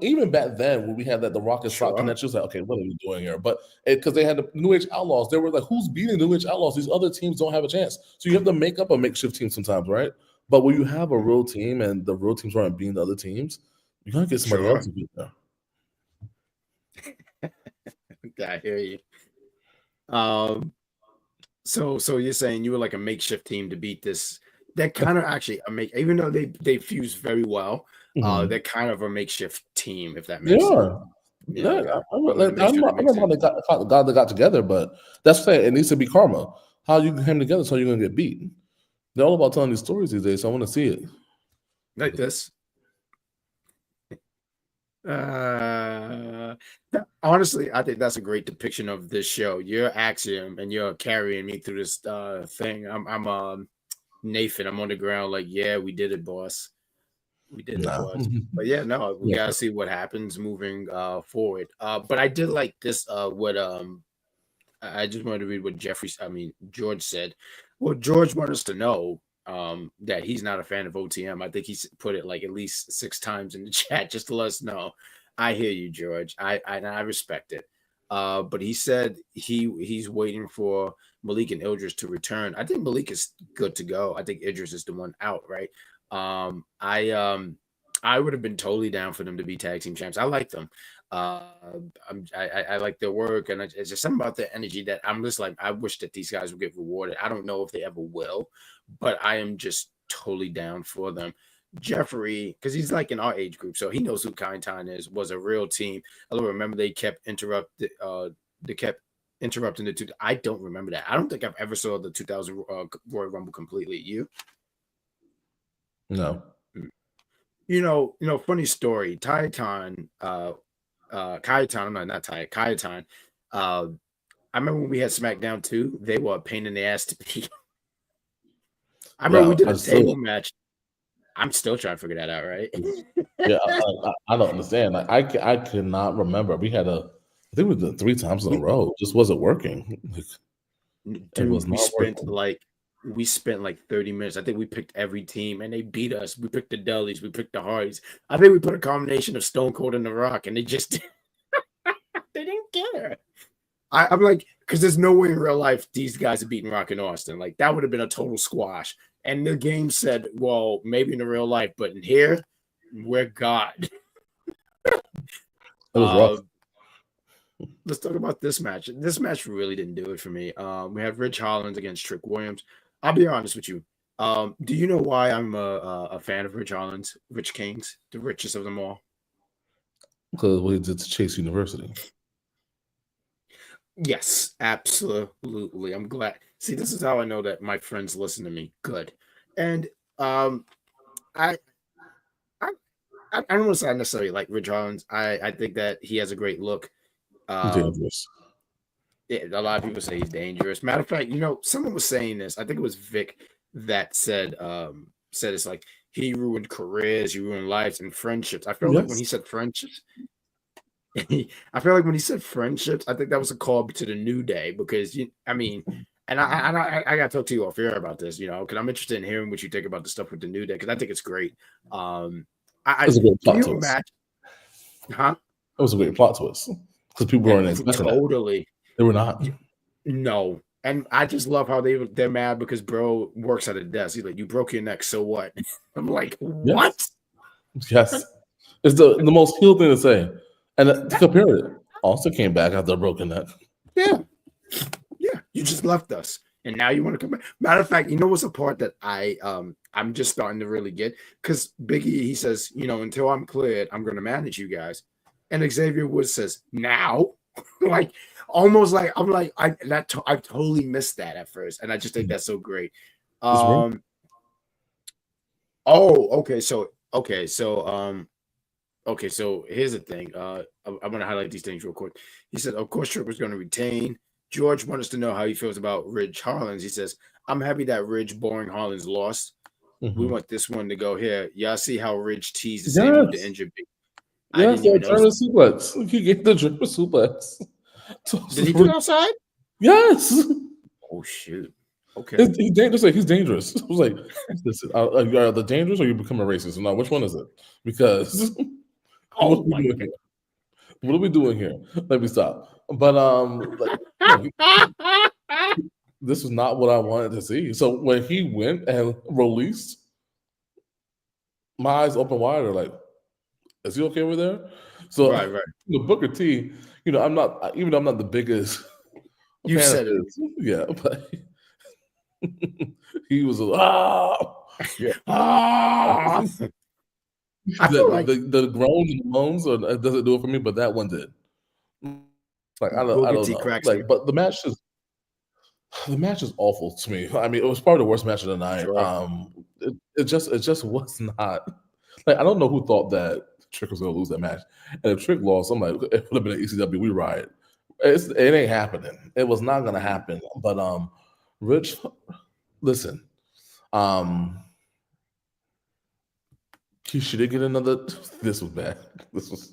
even back then, when we had the Rock and Sock connection, was like, okay, what are we doing here? But because they had the New Age Outlaws, they were like, who's beating the New Age Outlaws? These other teams don't have a chance. So you have to make up a makeshift team sometimes, right? But when you have a real team and the real teams aren't beating the other teams, you gotta get somebody else to beat them. I hear you. So you're saying you were like a makeshift team to beat this. That kind of actually even though they fuse very well, they're kind of a makeshift team, if that makes sense. I don't know how they got together, but that's saying it needs to be karma. How you came together, so you're gonna get beat. They're all about telling these stories these days, so I want to see it. Like this. Honestly, I think that's a great depiction of this show. You're Axiom and you're carrying me through this thing. I'm Nathan, I'm on the ground like, yeah, we did it, boss. We did it, boss. But yeah, no, we gotta see what happens moving forward. But I did like this what I just wanted to read what George said. Well, George wanted us to know that he's not a fan of OTM. I think he's put it like at least 6 times in the chat just to let us know. I hear you, George. I respect it. But he said he's waiting for Malik and Idris to return. I think Malik is good to go. I think Idris is the one out, right? I would have been totally down for them to be tag team champs. I like them. I like their work, and it's just something about their energy that I'm just like, I wish that these guys would get rewarded. I don't know if they ever will, but I am just totally down for them. Jeffrey, because he's like in our age group, so he knows who Kind is, was a real team. I don't remember they kept interrupting the two. I don't remember that. I don't think I've ever saw the 2000 Royal Rumble completely. You? No. Funny story. Kaioton, I remember when we had SmackDown 2, they were a pain in the ass to beat. I remember we did a table match. I'm still trying to figure that out, right? Yeah, I don't understand. Like, I cannot remember. We had I think we did 3 times in a row. It just wasn't working. Dude, we spent like 30 minutes. I think we picked every team and they beat us. We picked the Dudleys, we picked the Hardys. I think we put a combination of Stone Cold and The Rock, and they just they didn't care. I'm like, because there's no way in real life these guys are beating Rock and Austin. Like that would have been a total squash. And the game said, well, maybe in the real life, but in here, we're God. It was rough. Let's talk about this match. This match really didn't do it for me. We had Ridge Holland against Trick Williams. I'll be honest with you. Do you know why I'm a fan of Ridge Holland's Rich Kings, the richest of them all? Because we did to Chase University. Yes, absolutely. I'm glad. See, this is how I know that my friends listen to me. Good. And I don't want to say I necessarily like Ridge Holland. I think that he has a great look. Dangerous. Yeah, a lot of people say he's dangerous. Matter of fact, someone was saying this. I think it was Vic that said it's like he ruined careers, he ruined lives and friendships. I feel like when he said friendships, I think that was a call to the New Day because and I gotta talk to you off air about this, because I'm interested in hearing what you think about the stuff with the New Day because I think it's great. It's a great plot twist. Huh? It was a great plot twist because people weren't expecting totally. They were not. No. And I just love how they're mad because bro works at a desk. He's like, you broke your neck, so what? I'm like, what? Yes. It's the most heel thing to say. And to compare it, Austin came back after a broken neck. Yeah. Yeah. You just left us. And now you want to come back. Matter of fact, what's a part that I'm just starting to really get? Because Biggie, he says, until I'm cleared, I'm gonna manage you guys. And Xavier Woods says, now? Like almost like I'm like I totally missed that at first, and I just think that's so great. So here's the thing. I'm gonna highlight these things real quick. He said, of course, Trick was gonna retain. George wants to know how he feels about Ridge Holland. He says, I'm happy that Ridge boring Holland's lost. We want this one to go here. Y'all see how Ridge teased the same with the injured big. Yes, the German suplex. He gave the German suplex. Did he do it outside? Yes. Oh shoot. Okay. He's dangerous. He's dangerous. I was like, listen, are the dangerous or you become a racist? Now, which one is it? Because what are we doing here? Let me stop. But this is not what I wanted to see. So when he went and released, my eyes open wider, like, is he okay over there? So right. The Booker T, I'm not the biggest. You said it. Yeah, but he was I feel like the groans and moans doesn't do it for me, but that one did. Like I don't know. Like, but the match is awful to me. I mean, it was probably the worst match of the night. Sure. It just was not. Like I don't know who thought that Trick was going to lose that match. And if Trick lost, I'm like, it would have been an ECW. We riot. It ain't happening. It was not going to happen. But Rich, listen, he should get another. This was bad. This was.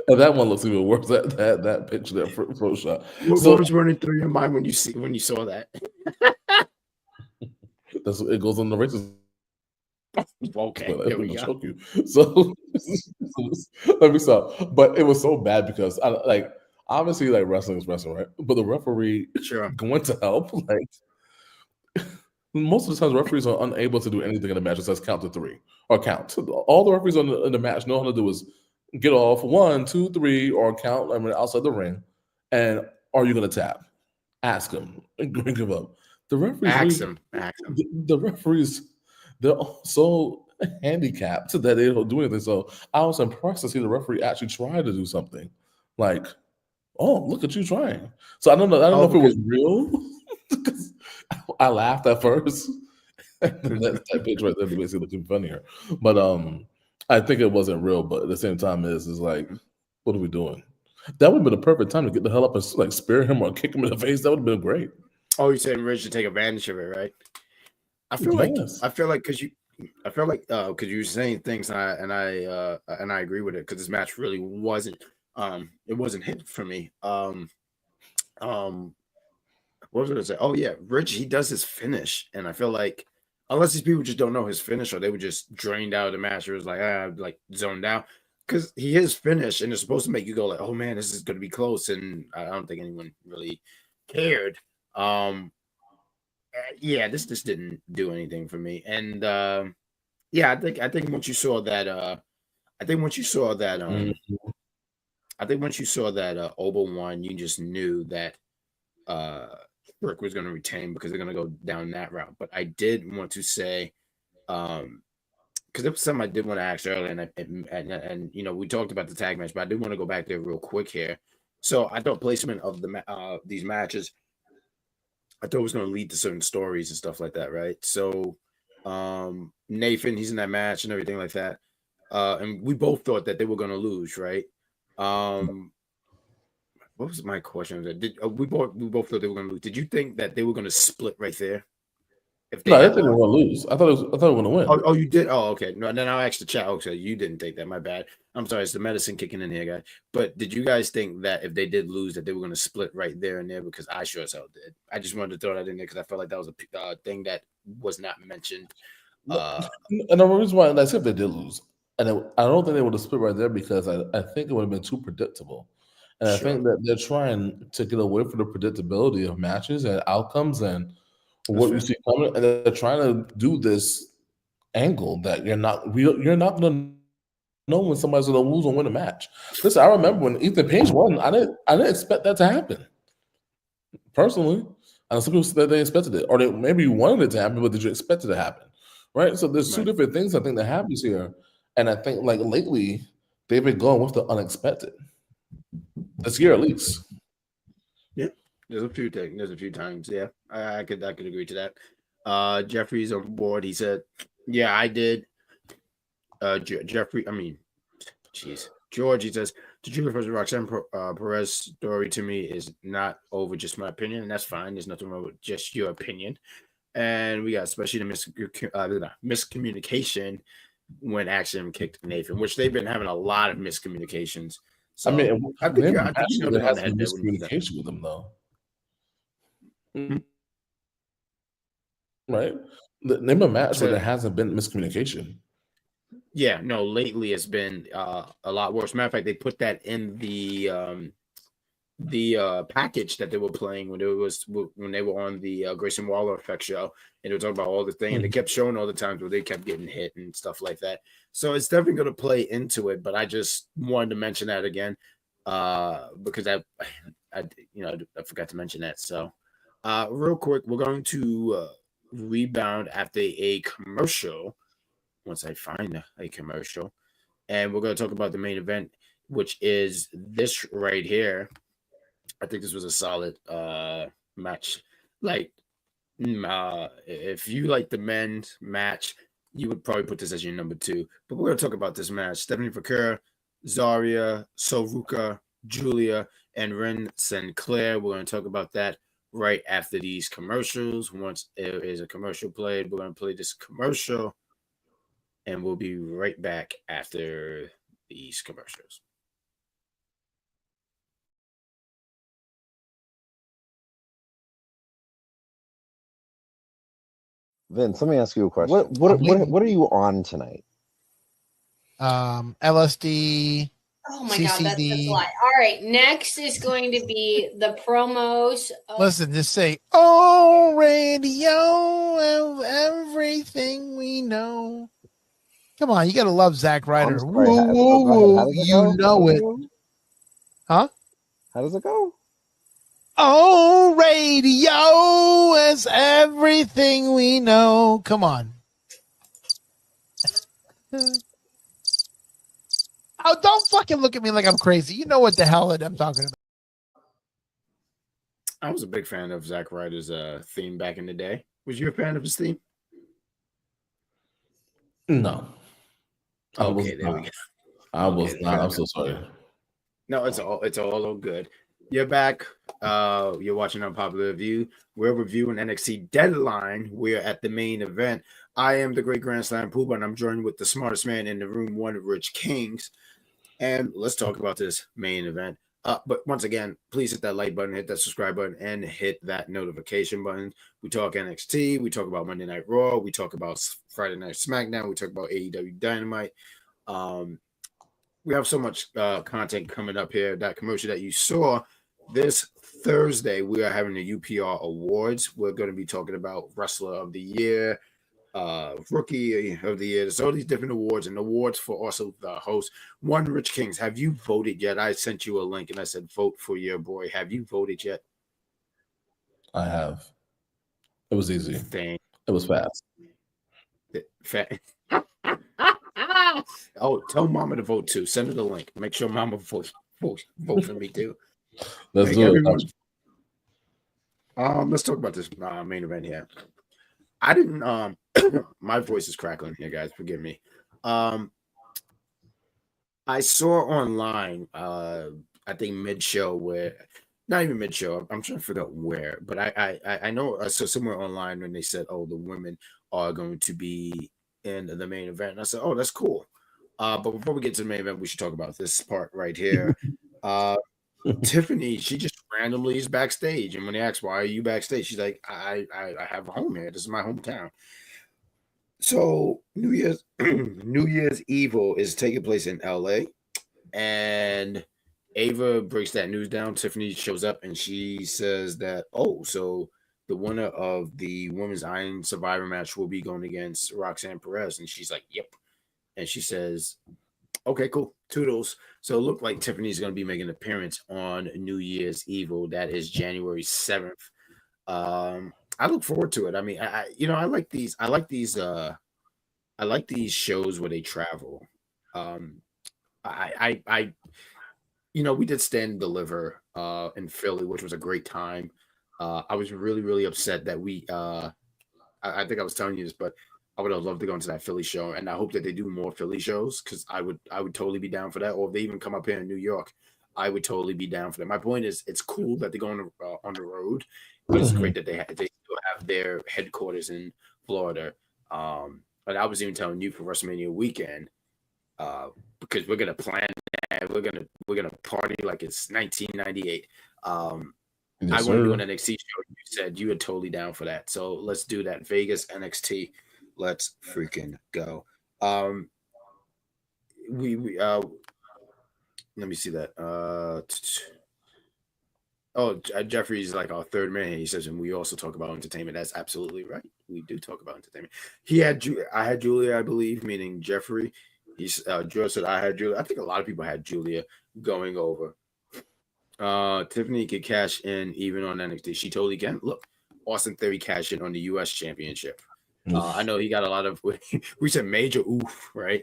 And that one looks even worse. That picture, that pro shot. What was running through your mind when you saw that? It goes on the races. Okay, there we go. Choke you. So let me stop. But it was so bad because obviously wrestling is wrestling, right? But the referee going to help, most of the times referees are unable to do anything in the match that says count to 3 or count. All the referees in the match know how to do is get off 1, 2, 3 or count outside the ring. And are you going to tap? Ask them. Give up. The referees. Ask them. The referees. They're so handicapped that they don't do anything. So I was impressed to see the referee actually try to do something. Like, oh, look at you trying. So I don't know if it was real. I laughed at first. that picture right there makes it look funnier. But I think it wasn't real. But at the same time, it's like, what are we doing? That would have been the perfect time to get the hell up and spear him or kick him in the face. That would have been great. Oh, you're saying Rich to take advantage of it, right? I feel like because you were saying things and I agree with it because this match really wasn't hit for me. What was I gonna say? Oh yeah, Rich, he does his finish, and I feel like unless these people just don't know his finish or they were just drained out of the match or it was like zoned out. because he is finished, and it's supposed to make you go like, "Oh man, this is going to be close," and I don't think anyone really cared. Yeah, this just didn't do anything for me, and yeah, I think once you saw that, I think once you saw that, I think once you saw that Oba won, you just knew that uh Trick was going to retain because they're going to go down that route. But I did want to say, because it was something I did want to ask earlier, and you know, we talked about the tag match, but I did want to go back there real quick here. So I thought placement of these matches, I thought it was going to lead to certain stories and stuff like that, right? So Nathan, he's in that match and everything like that. And we both thought that they were going to lose, right? What was my question? Did we both thought they were going to lose? Did you think that they were going to split right there? If they no, I didn't think they were going to lose. I thought they were going to win. Oh, you did? Oh, okay. No, then I'll ask the chat. Okay, you didn't think that. My bad. I'm sorry. It's the medicine kicking in here, guys. But did you guys think that if they did lose, that they were going to split right there and there? Because I sure as hell did. I just wanted to throw that in there because I felt like that was a thing that was not mentioned. And the reason why I said they did lose, and I don't think they would have split right there because I think it would have been too predictable. And I think that they're trying to get away from the predictability of matches and outcomes and what you see coming, and they're trying to do this angle that you're not going to know when somebody's going to lose or win a match. Listen, I remember when Ethan Page won, I didn't expect that to happen. Personally, and some people said they expected it, or they maybe wanted it to happen, but did you expect it to happen? Right. So there's two different things I think that happens here, and I think like lately they've been going with the unexpected. This year at least. Yeah, there's a few things. There's a few times. Yeah, I could agree to that. Jeffrey's on board. He said, "Yeah, I did." Jeffrey, I mean, jeez, George. He says, "The Giulia versus Roxanne Perez story to me is not over. Just my opinion, and that's fine. There's nothing wrong with just your opinion." And we got especially the miscommunication when Axiom kicked Nathan, which they've been having a lot of miscommunications. So, I mean, I think you know there has been miscommunication with them, though. Mm-hmm. Right? Name a match where there hasn't been miscommunication. Yeah, no. Lately, it's been a lot worse. Matter of fact, they put that in the package that they were playing when they were on the Grayson Waller Effect show, and they were talking about all the things, and they kept showing all the times where they kept getting hit and stuff like that. So it's definitely going to play into it, but I just wanted to mention that again because I forgot to mention that. So real quick, we're going to rebound after a commercial. Once I find a commercial, and we're going to talk about the main event, which is this right here. I think this was a solid match. Like, if you like the men's match, you would probably put this as your number 2. But we're going to talk about this match. Stephanie Vaquer, Zaria, Ruca, Giulia, and Wren Sinclair. We're going to talk about that right after these commercials. Once there is a commercial played, we're going to play this commercial, and we'll be right back after these commercials. Vince, let me ask you a question. What are you on tonight? LSD. Oh my God, that's a lot. All right, next is going to be the promos. Listen, just say, "Oh, radio of everything we know." Come on, you gotta love Zack Ryder. Woo, woo, woo. You know it. Huh? How does it go? Oh, radio is everything we know. Come on. Oh, don't fucking look at me like I'm crazy. You know what the hell I'm talking about. I was a big fan of Zack Ryder's theme back in the day. Was you a fan of his theme? No. Okay, there we go. I was not. I'm so sorry. No, it's all good. You're back. You're watching Unpopular Review. We're reviewing NXT Deadline. We're at the main event. I am the Great Grand Slam Pooba, and I'm joined with the smartest man in the room, one Rich Kings. And let's talk about this main event. But once again, please hit that like button, hit that subscribe button, and hit that notification button. We talk NXT. We talk about Monday Night Raw. We talk about Friday Night SmackDown. We talk about AEW Dynamite. we have so much content coming up here. That commercial that you saw this Thursday, we are having the UPR Awards. We're going to be talking about Wrestler of the Year, Rookie of the Year. There's all these different awards and awards for also the host. One, Rich Kings, have you voted yet? I sent you a link and I said, vote for your boy. Have you voted yet? I have. It was easy. It was fast. Oh, tell Mama to vote too. Send her the link. Make sure Mama vote for me too. Let's do it. Let's talk about this main event here. I didn't. My voice is crackling here, guys. Forgive me. I saw online. I think mid-show where. Not even mid-show. I'm trying to figure out where, but I know I saw somewhere online when they said, "Oh, the women are going to be in the main event." And I said, "Oh, that's cool." But before we get to the main event, we should talk about this part right here. Tiffany, she just randomly is backstage, and when they ask, "Why are you backstage?" she's like, "I have a home here. This is my hometown." So New Year's Evil is taking place in LA, and Ava breaks that news down. Tiffany shows up and she says that, oh, so the winner of the Women's Iron Survivor match will be going against Roxanne Perez. And she's like, yep. And she says, okay, cool. Toodles. So it looked like Tiffany's going to be making an appearance on New Year's Evil. That is January 7th. I look forward to it. I mean, I like these shows where they travel. We did Stand and Deliver in Philly, which was a great time. I was really, really upset that I think I was telling you this, but I would have loved to go into that Philly show, and I hope that they do more Philly shows because I would totally be down for that. Or if they even come up here in New York, I would totally be down for that. My point is, it's cool that they're going on the road, but it's great that they still have their headquarters in Florida. But I was even telling you for WrestleMania weekend, because we're gonna plan that. We're gonna party like it's 1998. Yes, I want to do an NXT show. You said you were totally down for that, so let's do that. Vegas NXT, let's freaking go. Let me see that. Jeffrey's like our third man. He says, and we also talk about entertainment. That's absolutely right. We do talk about entertainment. I had Giulia, I believe, meaning Jeffrey. George said I had Giulia. I think a lot of people had Giulia going over. Tiffany could cash in even on NXT. She totally can. Look, Austin Theory cashed in on the U.S. Championship. I know he got a lot of. We said major oof, right?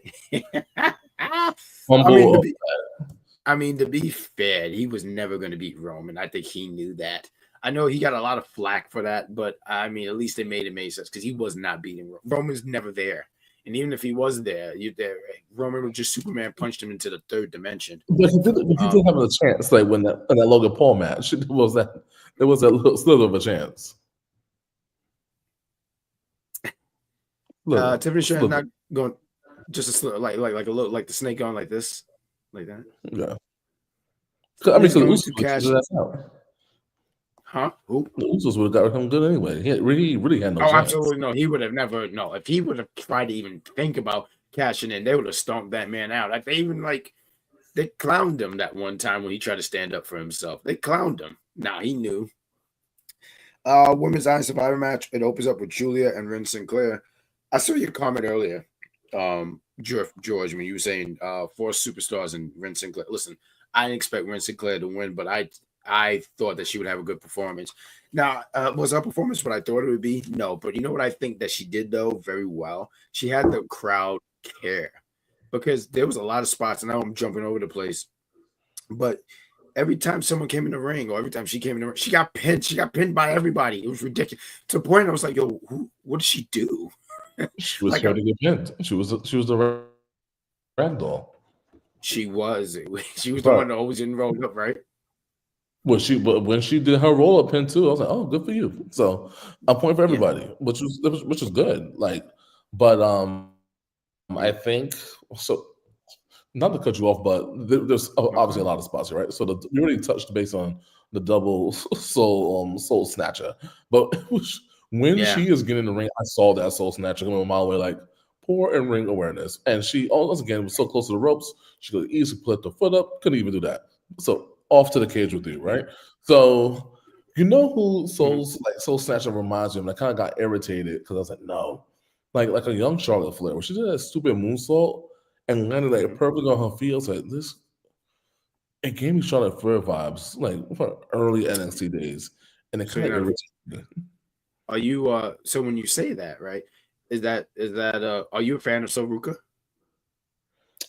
I mean, to be fair, he was never going to beat Roman. I think he knew that. I know he got a lot of flack for that, but I mean, at least they made sense because he was not beating Roman. Roman's never there. And even if he was there, Roman would just Superman punched him into the third dimension. But he did have a chance, like when that Logan Paul match. There was that little slither of a chance. Tiffany Stratton not going just a slither, like a little, like the snake going like this, like that. Yeah. I mean, so the Usos cash out. Huh? Who? The Usos would have got him good anyway. He really had no chance. Absolutely no. He would have never. No, if he would have tried to even think about cashing in, they would have stomped that man out. Like they clowned him that one time when he tried to stand up for himself. They clowned him. Nah, he knew. Women's Iron Survivor match. It opens up with Giulia and Wren Sinclair. I saw your comment earlier, George, when you were saying 4 superstars and Wren Sinclair. Listen, I didn't expect Wren Sinclair to win, but I thought that she would have a good performance. Now, was her performance what I thought it would be? No, but you know what I think that she did, though, very well? She had the crowd care because there was a lot of spots, and now I'm jumping over the place, but every time someone came in the ring or every time she came in the ring, she got pinned. She got pinned by everybody. It was ridiculous. To the point I was like, yo, what did she do? She was trying to get pinned. She was the rag doll. She was the one that always didn't roll up, right? Well, when she did her roll up pin too, I was like, oh, good for you. So a point for everybody, which was good. Like, but I think so. Not to cut you off, but there's obviously a lot of spots here, right? So we already touched base on the double soul snatcher, but when she is getting in the ring, I saw that soul snatcher coming a mile away. Like, poor in ring awareness. And she, once again, was so close to the ropes, she could easily put the foot up, couldn't even do that. So off to the cage with you, right? So you know who Soul Snatcher reminds me of? And I kind of got irritated because I was like, no. Like a young Charlotte Flair, where she did that stupid moonsault and landed like perfectly on her feet. I was like, it gave me Charlotte Flair vibes, like for early NXT days. And it kind of irritated me. Are you so when you say that, right? Is that are you a fan of Ruca?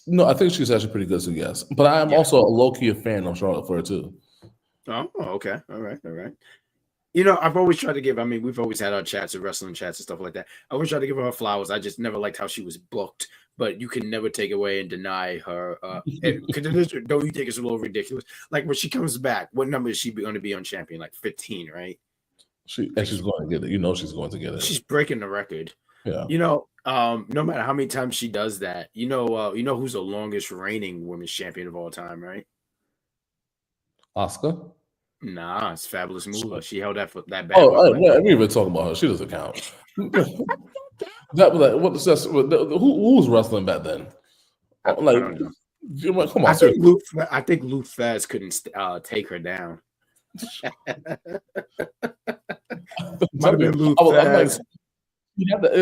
No, I think she's actually pretty good, so yes. But I am also a low-key fan of Charlotte Flair too. Oh, okay. All right. You know, I've always tried to give, we've always had our chats and wrestling chats and stuff like that. I always tried to give her flowers. I just never liked how she was booked, but you can never take away and deny her. Don't you think it's a little ridiculous? Like when she comes back, what number is she going to be on Champion? Like 15, right? She's going to get it. You know she's going to get it. She's breaking the record. Yeah. You know, no matter how many times she does that, you know who's the longest reigning women's champion of all time, right? Asuka? Nah, it's Fabulous Moolah. She held that bad. Oh, yeah, we even talking about her. She doesn't count. That was like, what is that? Who was wrestling back then? Like, I don't know. Come on, I think Lou Thesz couldn't take her down. Might have been Lou Thesz.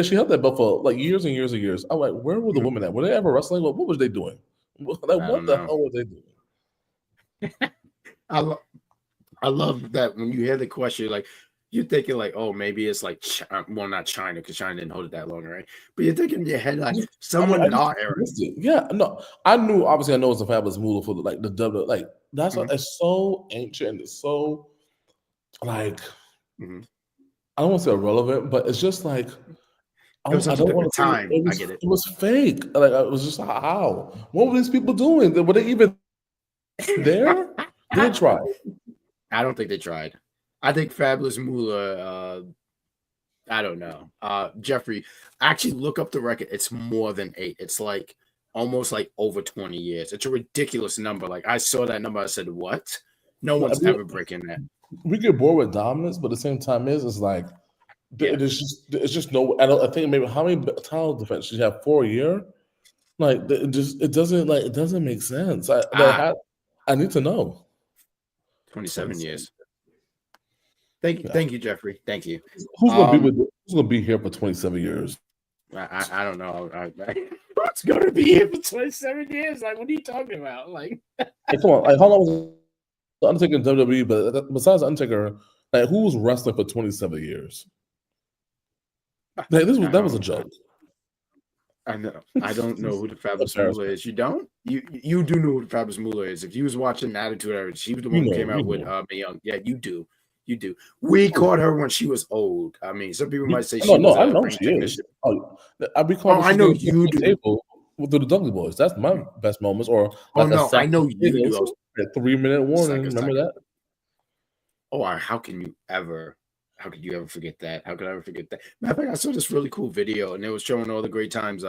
She had that belt for like years and years and years. I'm like, where were the women at? Were they ever wrestling? What was they doing? Like, what the hell were they doing? I love that when you hear the question, like you're thinking like, oh, maybe it's like, well, not China because China didn't hold it that long, right? But you're thinking in your head like someone in our era. Yeah, no, I know it's a Fabulous Moolah for like the W. Like that's it's so ancient and it's so like I don't want to say irrelevant, but it's just like I don't want to time. I get it. It was fake. Like it was just how. What were these people doing? Were they even there? They tried. I don't think they tried. I think Fabulous Moolah, I don't know. Jeffrey, actually look up the record. It's more than 8. It's like almost like over 20 years. It's a ridiculous number. Like I saw that number, I said, what? No one's ever breaking that. We get bored with dominance, but at the same time it's like it's just no. I think maybe how many title defense she have 4 a year? Like it doesn't make sense. I need to know. 27 years. Thank you, Jeffrey. Thank you. Who's gonna be here for 27 years? I don't know. Who's gonna be here for 27 years? Like, what are you talking about? Like, hey, come on. Like, how long was the Undertaker in WWE? But besides the Undertaker, like, who was wrestling for 27 years? Like, that was a joke. I know. I don't know who the Fabulous Moolah is. You don't? You do know who the Fabulous Moolah is. If you was watching Attitude Era, she was the one who came out with Mae Young. Yeah, you do. You do. We caught her when she was old. I mean, some people might say she was. I know she is. I know you do. With the Dudley Boys. That's my best moments. Or I know you do. 3-minute warning. Remember that? Oh, how can you ever forget that? How could I ever forget that? Matter of fact, I saw this really cool video, and it was showing all the great times.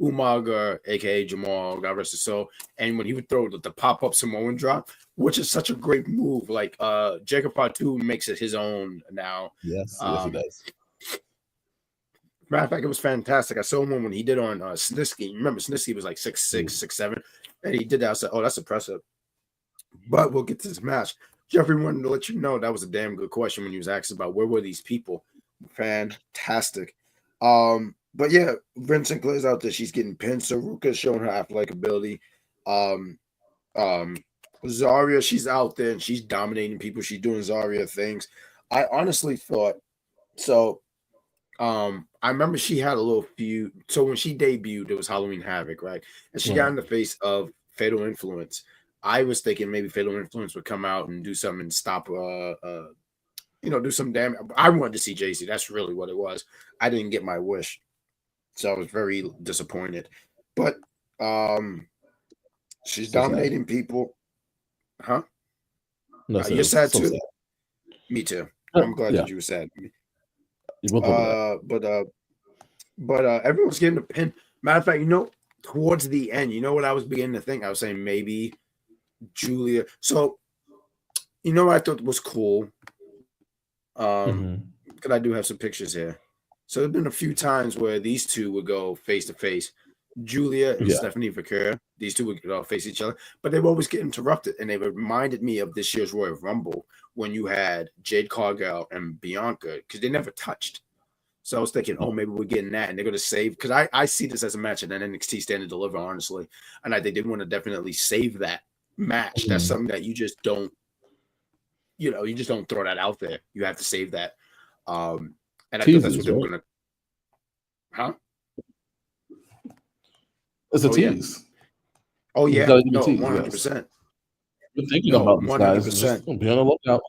Umaga, aka Jamal, God rest his soul, and when he would throw the pop-up Samoan drop, which is such a great move. Like Jacob Fatu makes it his own now. Yes, he does. Matter of fact, it was fantastic. I saw one when he did on Snitsky. Remember, Snitsky was like 6'6", 6'7", and he did that. I said, "Oh, that's impressive." But we'll get to this match. Jeffrey wanted to let you know that was a damn good question when he was asked about where were these people. Fantastic. But yeah, Wren Sinclair's out there. She's getting pinned. So Ruca's showing her athletic ability. Zaria, she's out there and she's dominating people. She's doing Zaria things. I honestly thought so. I remember she had a little feud. So when she debuted, it was Halloween Havoc, right? And she got in the face of Fatal Influence. I was thinking maybe Fatal Influence would come out and do something and stop, do some damage. I wanted to see JC. That's really what it was. I didn't get my wish, so I was very disappointed. But she's dominating people, huh? No, you're sad too. Sad. Me too. I'm glad that you were sad. But everyone's getting a pin. Matter of fact, towards the end, you know what I was beginning to think? I was saying maybe Giulia. So, what I thought was cool. Because I do have some pictures here. So there've been a few times where these two would go face to face. Julia and Stephanie Vaquer, these two would face each other, but they would always get interrupted. And they reminded me of this year's Royal Rumble when you had Jade Cargill and Bianca, because they never touched. So I was thinking, oh, maybe we're getting that, and they're going to save, because I see this as a match and an NXT Stand and Deliver, honestly. And I think they want to definitely save that match. That's something that you just don't, you just don't throw that out there. You have to save that. And I think that's what they're going to. Huh? It's a tease. Yeah. Oh, yeah. No, 100%. Yes. We're thinking about this, guys. 100%. Be on the lookout.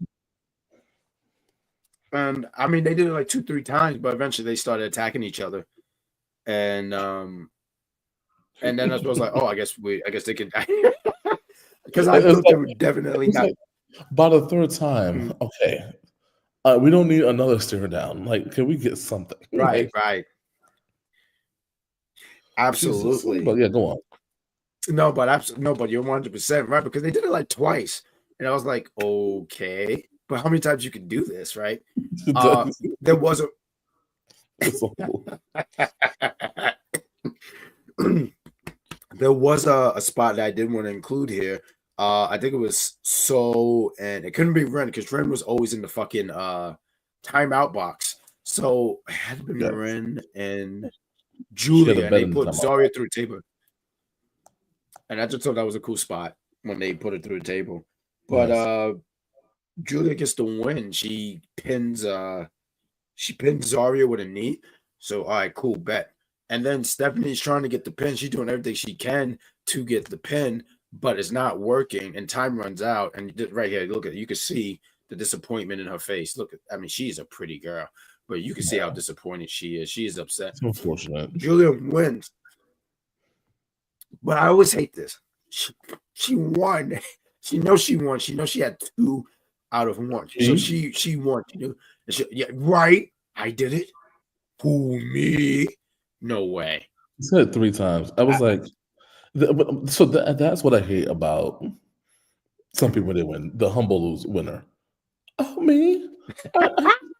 And I mean, they did it like 2-3 times, but eventually they started attacking each other. And then I was like, oh, I guess they could. Because I thought they were definitely not. Like, by the third time, okay. We don't need another stare down. Like, can we get something? Right. Absolutely. But yeah, go on. No, but you're 100% right, because they did it like twice. And I was like, okay. But how many times you can do this, right? There was a there was a spot that I didn't want to include here. I think it was and it couldn't be Wren, because Wren was always in the fucking timeout box. So it had to be Wren and Giulia, and they put Zaria through the table. And I just thought that was a cool spot when they put it through the table. But Giulia gets the win. She pins Zaria with a knee. So all right, cool, bet. And then Stephanie's trying to get the pin. She's doing everything she can to get the pin, but it's not working, and time runs out. And right here, look at, you can see the disappointment in her face. Look, I mean, she's a pretty girl, but you can see how disappointed she is. She is upset. It's unfortunate. Giulia wins, but I always hate this. She won. She knows she won. She knows she had 2 out of 1. So she won. Yeah, right. I did it. Who, me? No way. He said it 3 times. I was like, that's what I hate about some people. They win. The humble winner. Oh, me?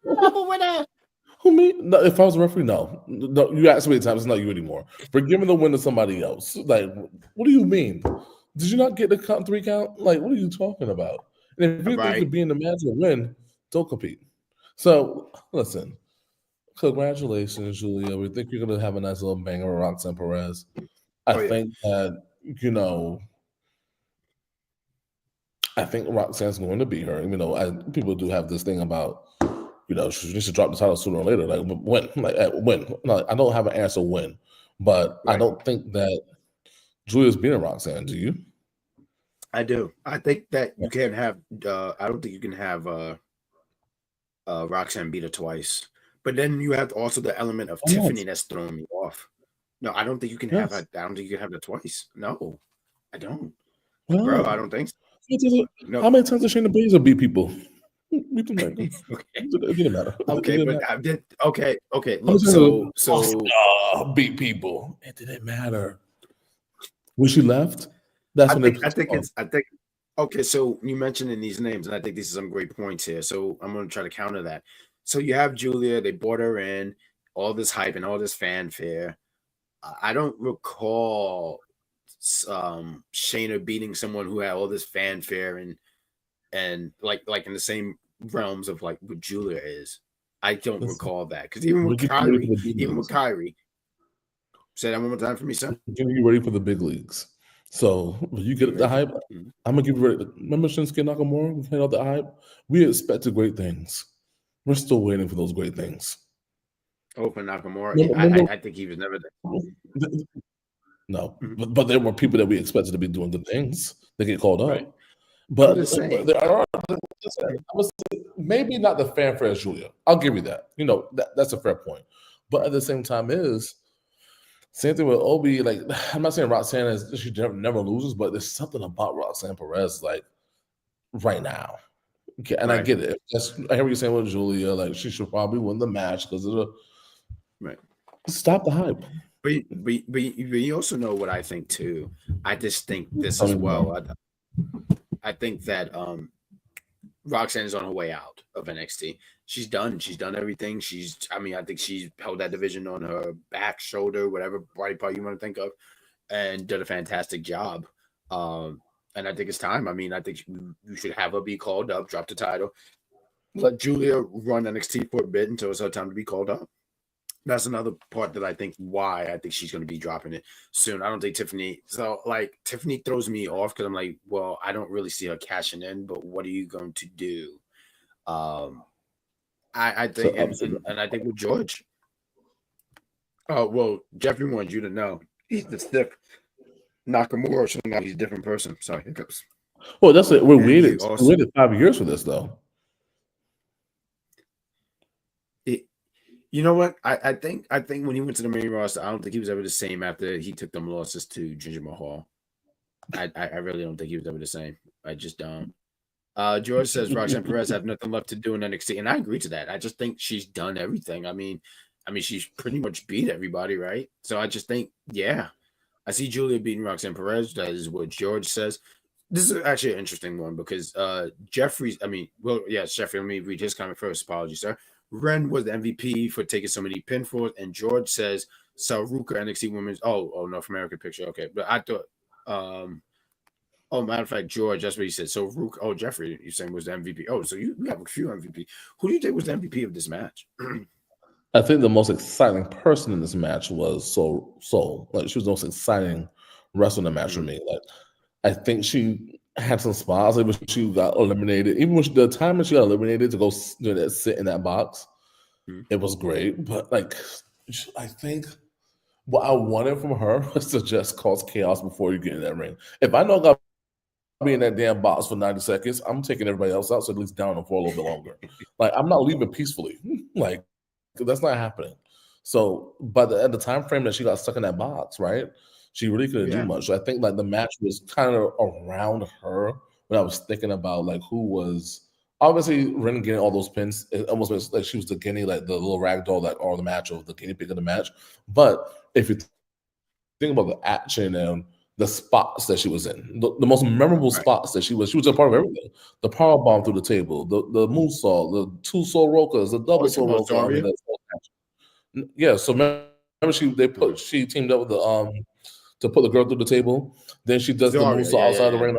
Humble winner. Who, me? No, if I was a referee, no. You asked me 8 times. It's not you anymore. For giving the win to somebody else. Like, what do you mean? Did you not get the 3 count? Like, what are you talking about? And if you think to be in the match and win, don't compete. So, listen. Congratulations, Giulia. We think you're going to have a nice little banger with Roxanne Perez. I think that, I think Roxanne's going to beat her. People do have this thing about, she needs to drop the title sooner or later. Like, when? When? No, I don't have an answer when. But I don't think that Giulia's beating Roxanne. Do you? I do. I think that you can't have, I don't think you can have Roxanne beat her twice. But then you have also the element of Tiffany that's throwing me off. No, I don't think you can have that. I don't think you can have that twice. No, I don't. Bro, I don't think so. No. How many times has Shayna Baszler beat people? It didn't matter. Okay, but I did. Okay. Look, so beat people. It didn't matter. When she left, Okay, so you mentioned these names, and I think these are some great points here. So I'm going to try to counter that. So you have Giulia, they brought her in, all this hype and all this fanfare. I don't recall Shayna beating someone who had all this fanfare and like in the same realms of like what Giulia is. I don't recall that, because even with Kyrie, say that one more time for me, son. Getting you ready for the big leagues. So when you get the hype, I'm gonna give you ready. Remember Shinsuke Nakamura? We played out the hype. We expected great things. We're still waiting for those great things. Oh, for Nakamura, I think he was never there. No, but there were people that we expected to be doing good things. They get called up. Right. But there are, maybe not the fanfare as Giulia. I'll give you that. That's a fair point. But at the same time, same thing with Obi. Like, I'm not saying Roxanne she never loses, but there's something about Roxanne Perez like right now. Okay, and I get it. I hear what you're saying with Giulia. Like, she should probably win the match because of the stop the hype. But you also know what I think too. I just think this as well. I think that Roxanne is on her way out of NXT, she's done. She's done everything. I think she's held that division on her back, shoulder, whatever body part you want to think of, and did a fantastic job. And I think it's time. I mean, I think you should have her be called up, drop the title, let Giulia run NXT for a bit until it's her time to be called up. That's another part that I think why I think she's going to be dropping it soon. I don't think Tiffany. So, like, Tiffany throws me off because I'm like, well, I don't really see her cashing in, but what are you going to do? I think, and I think with George. Oh, well, Jeffrey wants you to know he's the stiff Nakamura, so now he's a different person. Sorry, hiccups. Well, that's it. We waited 5 years for this, though. You know what? I think when he went to the main roster, I don't think he was ever the same after he took them losses to Jinder Mahal. I really don't think he was ever the same. I just don't. George says Roxanne Perez have nothing left to do in NXT, and I agree to that. I just think she's done everything. I mean, she's pretty much beat everybody, right? So I just think, yeah, I see Giulia beating Roxanne Perez. That is what George says. This is actually an interesting one because Jeffrey, let me read his comment first. Apologies, sir. Wren was the MVP for taking so many pinfalls, and George says Ruca NXT Women's North American picture. Okay, but I thought matter of fact, George, that's what he said. So Ruca, Jeffrey, you saying was the MVP. Oh, so you have a few MVP. Who do you think was the MVP of this match? I think the most exciting person in this match was Soul. Like, she was the most exciting wrestler in the match for me. Like, I think she had some spots. Like, when she got eliminated, even when the time when she got eliminated to go sit in that box, it was great. But like, I think what I wanted from her was to just cause chaos before you get in that ring. If I know I got to be in that damn box for 90 seconds, I'm taking everybody else out, so at least down them for a little bit longer. Like, I'm not leaving peacefully. Like, that's not happening. So, but at the time frame that she got stuck in that box, right? She really couldn't do much. So I think like the match was kind of around her when I was thinking about like who was obviously Wren getting all those pins. It almost was like she was the guinea, like the little rag doll, like all the match, or the guinea pig of the match. But if you think about the action and the spots that she was in, the most memorable spots that she was a part of everything. The power bomb through the table, the moonsault, the two soul rokas, the double soul roka. Yeah, so remember she teamed up with the to put the girl through the table. Then she does Zaria, the moonsault outside the ring.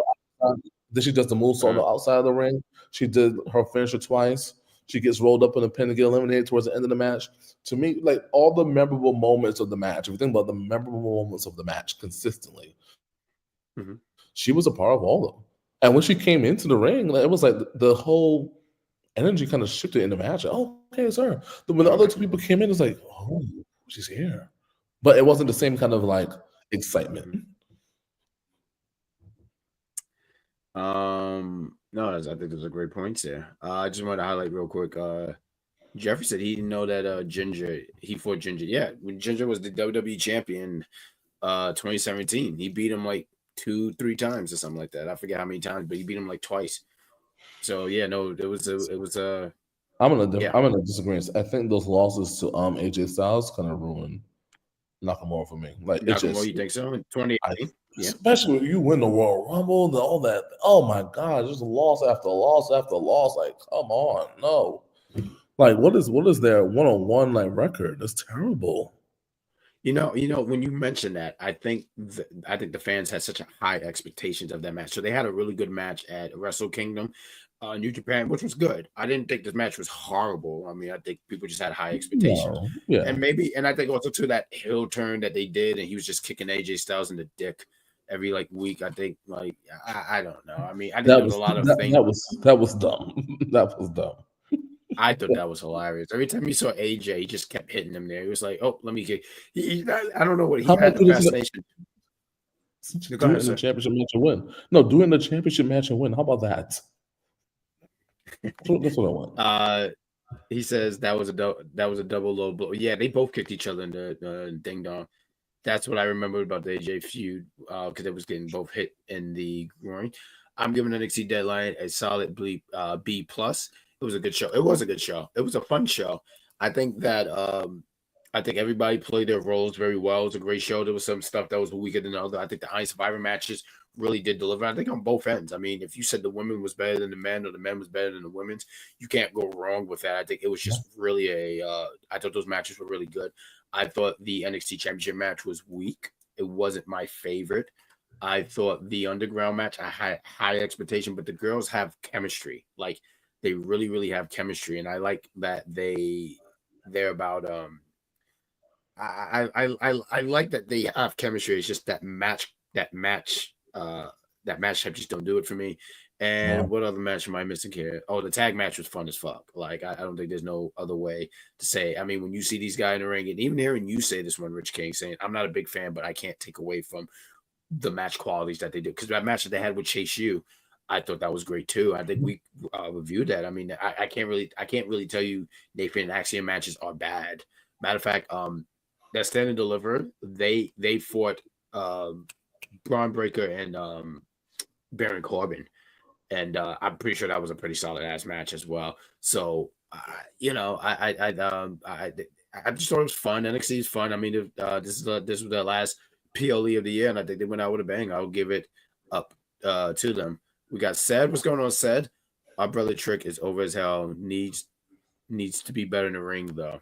Then she does the moonsault on the outside of the ring. She did her finisher twice. She gets rolled up in a pin to get eliminated towards the end of the match. To me, like all the memorable moments of the match, if you think about the memorable moments of the match consistently, she was a part of all of them. And when she came into the ring, like, it was like the whole energy kind of shifted in the match. Like, oh, okay, it's her. When the other two people came in, it's like, oh, she's here. But it wasn't the same kind of like excitement. No, I think those are great points there. I just want to highlight real quick. Jeffrey said he didn't know that he fought Ginger. Yeah, when Ginger was the WWE champion, 2017, he beat him like 2-3 times or something like that. I forget how many times, but he beat him like twice. So yeah, no, it was I'm gonna disagree. I think those losses to AJ Styles kind of ruined Nakamura for me. Like Nakamura, you think so? In 2018, especially when you win the Royal Rumble and all that. Oh my God, just loss after loss after loss. Like, come on, no. Like, what is their one-on-one like record? That's terrible. You know, when you mention that, I think the fans had such a high expectations of that match. So they had a really good match at Wrestle Kingdom, New Japan, which was good. I didn't think this match was horrible. I mean, I think people just had high expectations. No, yeah. And I think also to that heel turn that they did, and he was just kicking AJ Styles in the dick every like week. I think like I don't know. I mean, I think there was a lot of things. That was dumb. That was dumb. I thought that was hilarious. Every time you saw AJ, he just kept hitting him there. He was like, "Oh, let me get." I don't know what he had the fascination. Do it in the championship match and win. No, do it in the championship match and win. How about that? That's what I want. He says that was a double low blow. Yeah, they both kicked each other in the ding dong. That's what I remember about the AJ feud because they was getting both hit in the groin. I'm giving NXT Deadline a solid B+. It was a good show. It was a good show. It was a fun show. I think that everybody played their roles very well. It was a great show. There was some stuff that was weaker than the other. I think the Iron Survivor matches really did deliver. I think on both ends. I mean, if you said the women was better than the men or the men was better than the women's, you can't go wrong with that. I think it was just really I thought those matches were really good. I thought the NXT Championship match was weak. It wasn't my favorite. I thought the underground match, I had high expectation, but the girls have chemistry. Like, they really, really have chemistry, and I like that they're about I like that they have chemistry. It's just that match type just don't do it for me. And what other match am I missing here? Oh, the tag match was fun as fuck. Like, I don't think there's no other way to say. I mean, when you see these guys in the ring, and even hearing you say this one, Rich King, saying I'm not a big fan, but I can't take away from the match qualities that they do. Because that match that they had with Chase U, I thought that was great too. I think we reviewed that. I mean, I can't really tell you Nathan and Axiom matches are bad. Matter of fact, that Stand and Deliver, they fought Braun Breaker and Baron Corbin. And I'm pretty sure that was a pretty solid ass match as well. So I just thought it was fun. NXT is fun. I mean, this was their last PLE of the year, and I think they went out with a bang. I'll give it up to them. We got Said. What's going on, Said? Our brother Trick is over as hell. Needs to be better in the ring, though.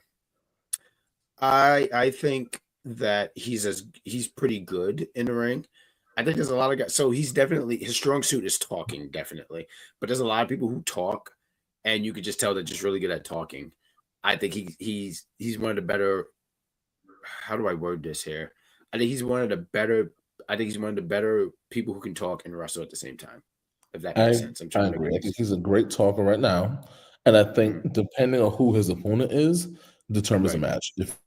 I think that he's pretty good in the ring. I think there's a lot of guys. So he's definitely, his strong suit is talking, definitely. But there's a lot of people who talk, and you could just tell they're just really good at talking. I think he's one of the better. How do I word this here? I think he's one of the better people who can talk and wrestle at the same time. If that makes sense. I agree. I think he's a great talker right now, and I think depending on who his opponent is, determines the match. If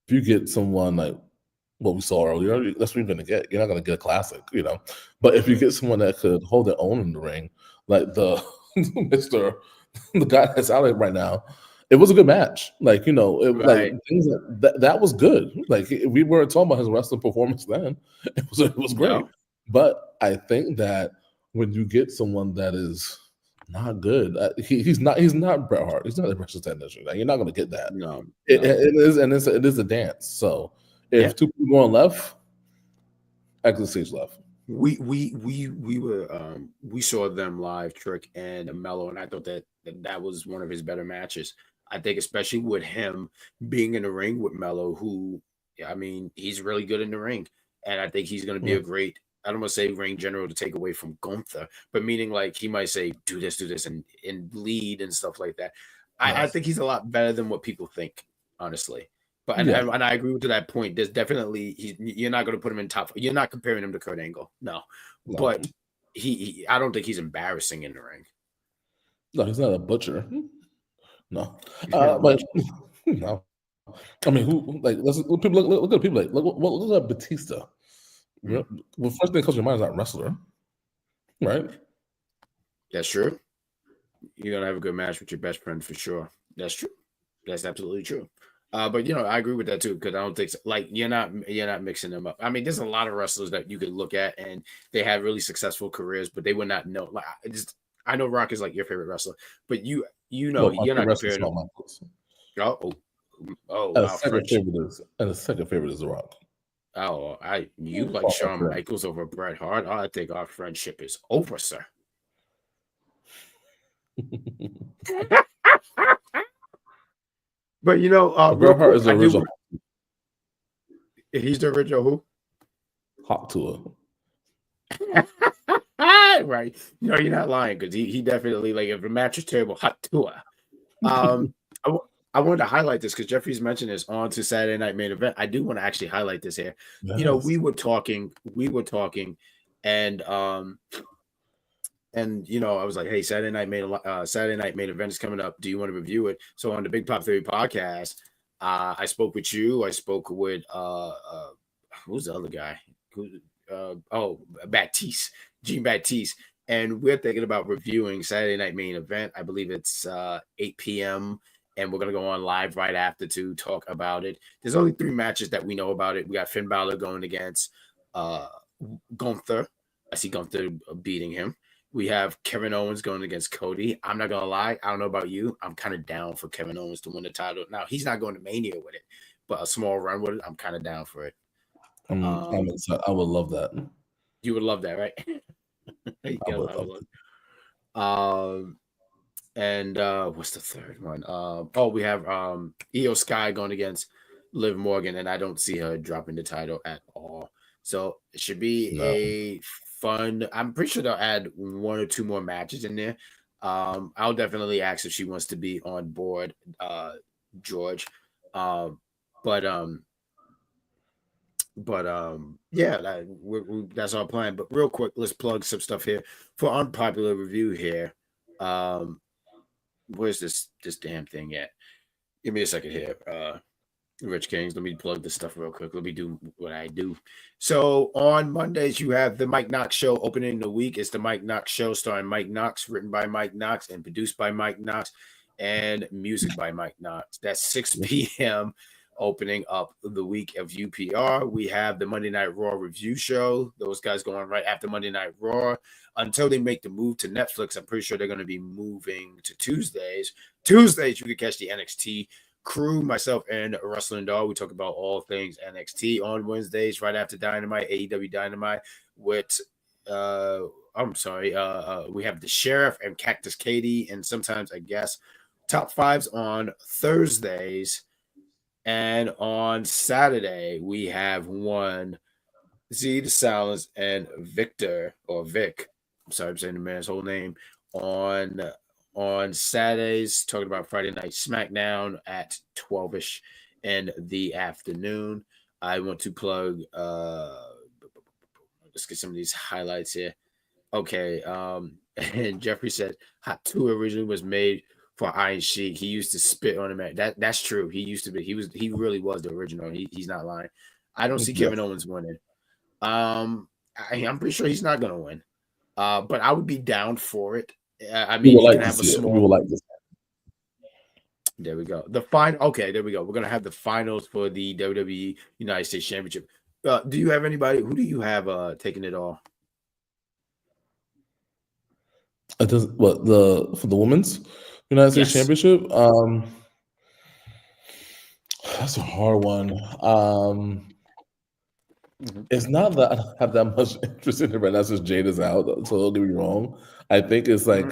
you get someone like what we saw earlier, that's what you're going to get. You're not going to get a classic, But if you get someone that could hold their own in the ring, like the the guy that's out there right now, it was a good match. Like, like things that was good. Like, we weren't talking about his wrestling performance then. It was great. No. But I think that when you get someone that is not good, he's not Bret Hart. He's not a wrestling technician. Like, you're not going to get that. No. It is a dance. So if two people going left, exit stage left. We saw them live, Trick and Mello, and I thought that was one of his better matches. I think especially with him being in the ring with Mello, who, I mean, he's really good in the ring, and I think he's going to be a great, I don't want to say ring general to take away from Gunther, but meaning like he might say do this, and lead and stuff like that. I think he's a lot better than what people think, honestly. But and I agree to that point. There's definitely you're not going to put him in top. You're not comparing him to Kurt Angle, no. But he I don't think he's embarrassing in the ring. No, he's not a butcher. No, but no. I mean, who like look at people like look at Batista. Well, first thing that comes to your mind is that wrestler, right? That's true. You're gonna have a good match with your best friend for sure. That's true. That's absolutely true. But I agree with that too, because I don't think like you're not mixing them up. I mean, there's a lot of wrestlers that you could look at and they have really successful careers, but they would not know. Like I know Rock is like your favorite wrestler, but you're not comparing them. And the second favorite is The Rock. Oh, you like Shawn Michaels over Bret Hart? I think our friendship is over, sir. But Bret Hart is the original. He's the original who? Hawk Tour. Right. You're not lying, because he definitely, like, if the match is terrible, Hot Tour. I wanted to highlight this because Jeffrey's mentioned this on to Saturday Night Main Event. I do want to actually highlight this here. Yes. We were talking, and I was like, hey, Saturday Night Main Event is coming up. Do you want to review it? So on the Big Pop Theory podcast, I spoke with you. I spoke with who's the other guy? Baptiste, Jean Baptiste. And we're thinking about reviewing Saturday Night Main Event. I believe it's 8 p.m. And we're going to go on live right after to talk about it. There's only 3 matches that we know about it. We got Finn Balor going against Gunther. I see Gunther beating him. We have Kevin Owens going against Cody. I'm not going to lie. I don't know about you. I'm kind of down for Kevin Owens to win the title. Now, he's not going to Mania with it, but a small run with it, I'm kind of down for it. I would love that. You would love that, right? I would love it. And what's the third one? We have Io Sky going against Liv Morgan, and I don't see her dropping the title at all. So it should be a fun. I'm pretty sure they'll add 1 or 2 more matches in there. I'll definitely ask if she wants to be on board, George. But yeah, that's our plan. But real quick, let's plug some stuff here for unpopular review here. Where's this damn thing at? Give me a second here. Rich Kings, let me plug this stuff real quick. Let me do what I do. So on Mondays, you have the Mike Knox Show opening the week. It's the Mike Knox Show starring Mike Knox, written by Mike Knox and produced by Mike Knox, and music by Mike Knox. That's 6 p.m. opening up the week of UPR. We have the Monday Night Raw review show. Those guys going right after Monday Night Raw until they make the move to Netflix. I'm pretty sure they're going to be moving to Tuesdays. Tuesdays, you can catch the NXT crew, myself, and Wrestling Dog. We talk about all things NXT on Wednesdays, right after Dynamite, AEW Dynamite, with we have the Sheriff and Cactus Katie, and sometimes a guest. Top fives on Thursdays. And on Saturday, we have one Z the Silence and Victor or Vic. I'm sorry, I'm saying the man's whole name. On Saturdays, talking about Friday Night SmackDown at 12ish in the afternoon. I want to plug let's get some of these highlights here. Okay. And Jeffrey said Hot 2 originally was made for Iron Sheik. He used to spit on him. That's true. He used to be. He really was the original. He's not lying. I don't see Kevin Owens winning. I'm pretty sure he's not gonna win. But I would be down for it. I mean, you can have a small. We will like this. There we go. The final. Okay, there we go. We're gonna have the finals for the WWE United States Championship. Do you have anybody? Who do you have taking it all? It does what for the women's United States Championship? That's a hard one. It's not that I don't have that much interest in it right now since Jada's out, so don't get me wrong. I think it's like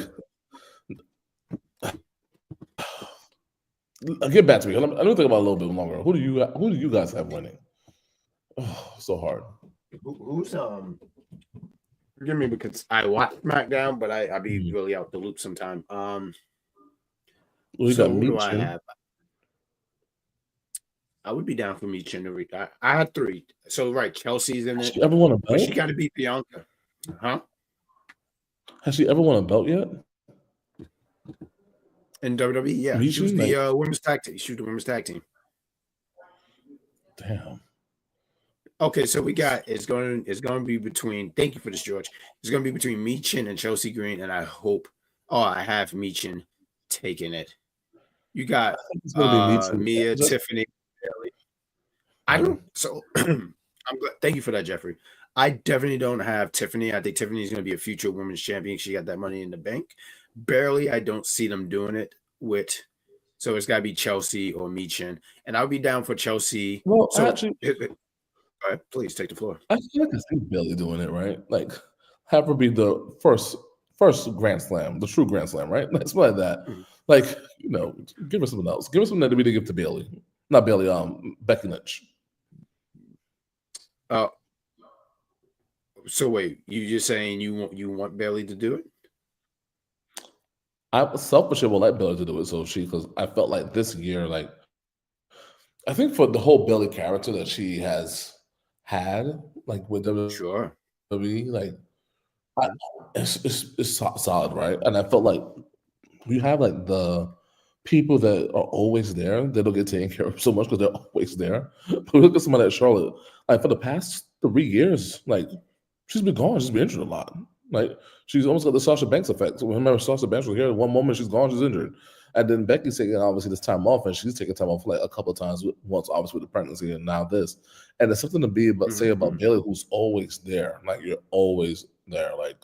get back to me. Let me think about it a little bit longer. Who do you guys have winning? Oh, so hard. Who's forgive me because I watch SmackDown, but I be really out the loop sometime. We so got who do I Meechin. have? I would be down for Meechin to read. I had 3. So right, Chelsea's in it. Has she ever won a belt? But she got to beat Bianca. Huh? Has she ever won a belt yet? In WWE, yeah. Meechin, she was the women's tag team. She was the women's tag team. Damn. Okay, so we got it's going to be between. Thank you for this, George. It's going to be between Meechin and Chelsea Green, and I hope. I have Meechin taking it. You got Mia, Tiffany, Bailey. I don't. So I'm glad. Thank you for that, Jeffrey. I definitely don't have Tiffany. I think Tiffany is going to be a future women's champion. She got that money in the bank. Barely, I don't see them doing it with. So it's got to be Chelsea or Meechin, and I'll be down for Chelsea. Well, so actually, go ahead, please take the floor. I feel like I see Bailey doing it, right? Like, have her be the first Grand Slam, the true Grand Slam, right? Let's play that. Like, give her something else. Give her something that we didn't give to Bailey. Not Bailey, Becky Lynch. So wait, you just saying you want Bailey to do it? I selfishly would like Bailey to do it, because I felt like this year, like, I think for the whole Bailey character that she has had, like with WWE, like, it's solid, right? And I felt like we have like the people that are always there, they don't get taken care of so much because they're always there. But look at somebody like Charlotte, like for the past 3 years, like she's been gone, she's been injured a lot. Like she's almost got the Sasha Banks effect. Remember, Sasha Banks was here. One moment she's gone, she's injured, and then Becky's taking obviously this time off, and she's taking time off like a couple of times. Once obviously with the pregnancy, and now this, and it's something to be about say about Bailey, who's always there. Like you're always there. Like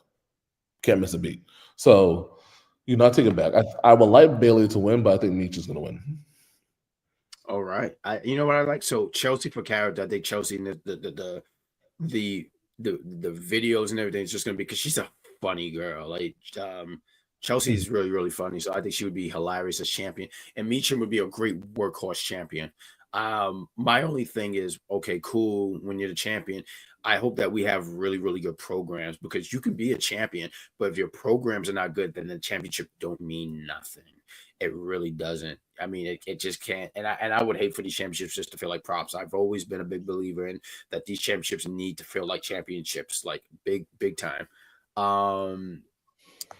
can't miss a beat. So. I take it back. I would like Bailey to win, but I think Meech is going to win. All right. You know what I like? So Chelsea for character. I think Chelsea the the videos and everything is just gonna be because she's a funny girl. Like Chelsea's really, really funny. So I think she would be hilarious as champion. And Meacham would be a great workhorse champion. My only thing is, okay, cool, when you're the champion, I hope that we have really, really good programs, because you can be a champion, but if your programs are not good, then the championship don't mean nothing. It really doesn't. I mean, it just can't. And I would hate for these championships just to feel like props. I've always been a big believer in that these championships need to feel like championships, like big time.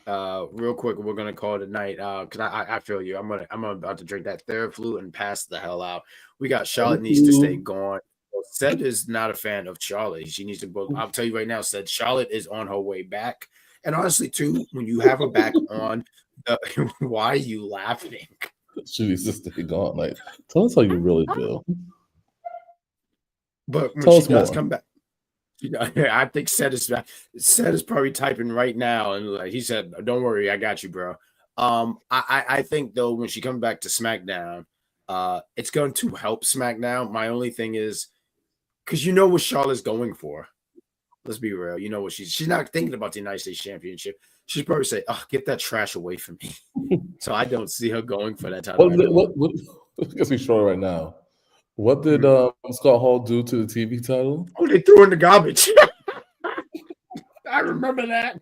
Real quick, we're gonna call it a night. Because I feel you. I'm about to drink that third flute and pass the hell out. We got Charlotte needs to stay gone. Seth is not a fan of Charlotte. She needs to go. I'll tell you right now, Seth, Charlotte is on her way back. And honestly, too, when you have her back on, why are you laughing? She needs to stay gone. Like, tell us how you really feel. But when she does come back, I think Seth is probably typing right now, and like he said, "Don't worry, I got you, bro." I think though, when she comes back to SmackDown, it's going to help SmackDown. My only thing is, because you know what Charlotte's going for. Let's be real. You know what she's not thinking about the United States Championship. She's probably say, "Oh, get that trash away from me." So I don't see her going for that title. What let's be sure right now. What did Scott Hall do to the TV title? Oh, they threw in the garbage. I remember that.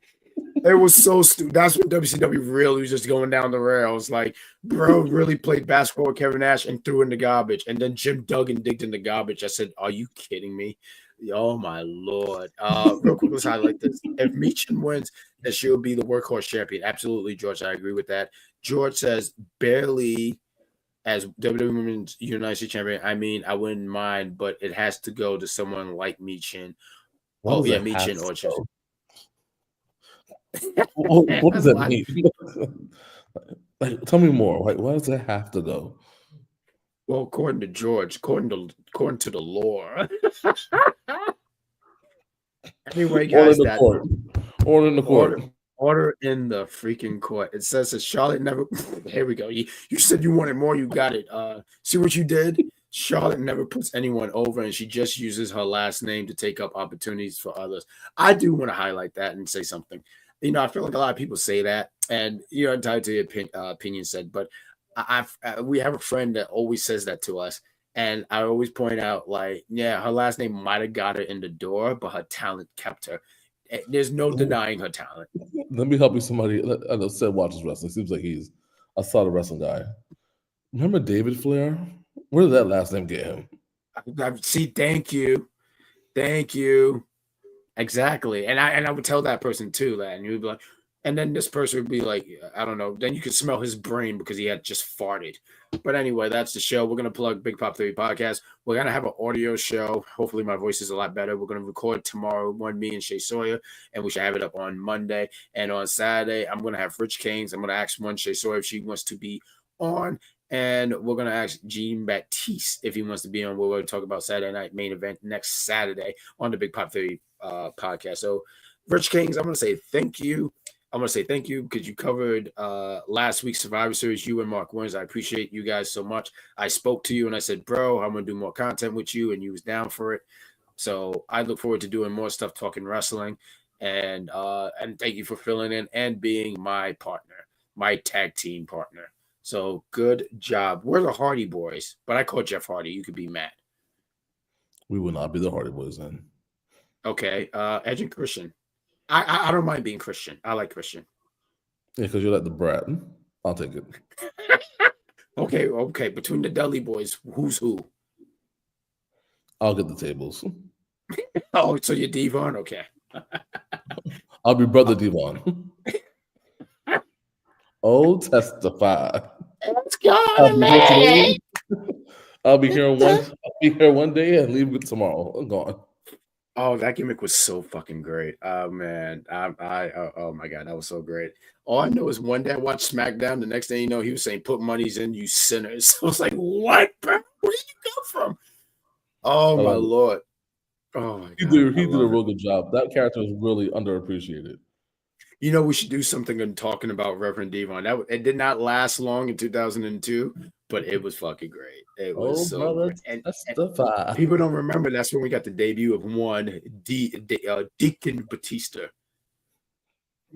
It was so stupid. That's when WCW really was just going down the rails. Like, bro really played basketball with Kevin Nash and threw in the garbage. And then Jim Duggan digged in the garbage. I said, are you kidding me? Oh, my Lord. Real quick, let's highlight this. If Meacham wins, then she'll be the workhorse champion. Absolutely, George. I agree with that. George says, barely as WWE Women's United States Champion. I mean, I wouldn't mind, but it has to go to someone like Meacham. Oh, yeah, Meacham or just. What does that mean? Like, tell me more. Like, why does that have to go? Well, according to George, according to the lore. Anyway, guys, order in the court. Order in the freaking court. It says that Charlotte never. Here we go. You said you wanted more. You got it. See what you did? Charlotte never puts anyone over, and she just uses her last name to take up opportunities for others. I do want to highlight that and say something. You know, I feel like a lot of people say that, and you're entitled to your opinion said, but we have a friend that always says that to us, and I always point out, like, yeah, her last name might have got her in the door, but her talent kept her. There's no denying her talent. Let me help you. Somebody I said watches wrestling. Seems like he's a solid wrestling guy. Remember David Flair? Where did that last name get him? See, thank you. Exactly. And I would tell that person too, that, and you'd be like, and then this person would be like, I don't know. Then you could smell his brain because he had just farted. But anyway, that's the show. We're going to plug Big Pop Theory Podcast. We're going to have an audio show. Hopefully my voice is a lot better. We're going to record tomorrow, me and Shay Sawyer, and we should have it up on Monday. And on Saturday, I'm going to have Rich Kings. I'm going to ask Shay Sawyer if she wants to be on. And we're going to ask Jean Baptiste if he wants to be on. We're going to talk about Saturday night main event next Saturday on the Big Pop Theory podcast. So, Rich Kings, I'm going to say thank you. I'm going to say thank you because you covered last week's Survivor Series, you and Mark Wins. I appreciate you guys so much. I spoke to you and I said, bro, I'm going to do more content with you, and you was down for it. So I look forward to doing more stuff talking wrestling. And thank you for filling in and being my partner, my tag team partner. So good job. We're the Hardy Boys, but I call Jeff Hardy. You could be mad. We will not be the Hardy Boys then. Okay. Edge and Christian. I don't mind being Christian. I like Christian. Yeah, because you're like the brat. I'll take it. Okay. Between the Dudley Boys, who's who? I'll get the tables. Oh, so you're Devon? Okay. I'll be Brother Devon. Oh, testify. Let's go, I'll be here one day and leave it tomorrow. I'm gone. Oh, that gimmick was so fucking great. Oh man, oh my god, that was so great. All I know is one day I watched SmackDown. The next thing you know, he was saying, "Put monies in, you sinners." I was like, "What, bro? Where did you come from?" Oh my Lord. Oh my god. He did a real good job. That character was really underappreciated. You know, we should do something on talking about Reverend Devon. It did not last long in 2002, but it was fucking great. It was great. And the vibe. People don't remember that's when we got the debut of Deacon Batista.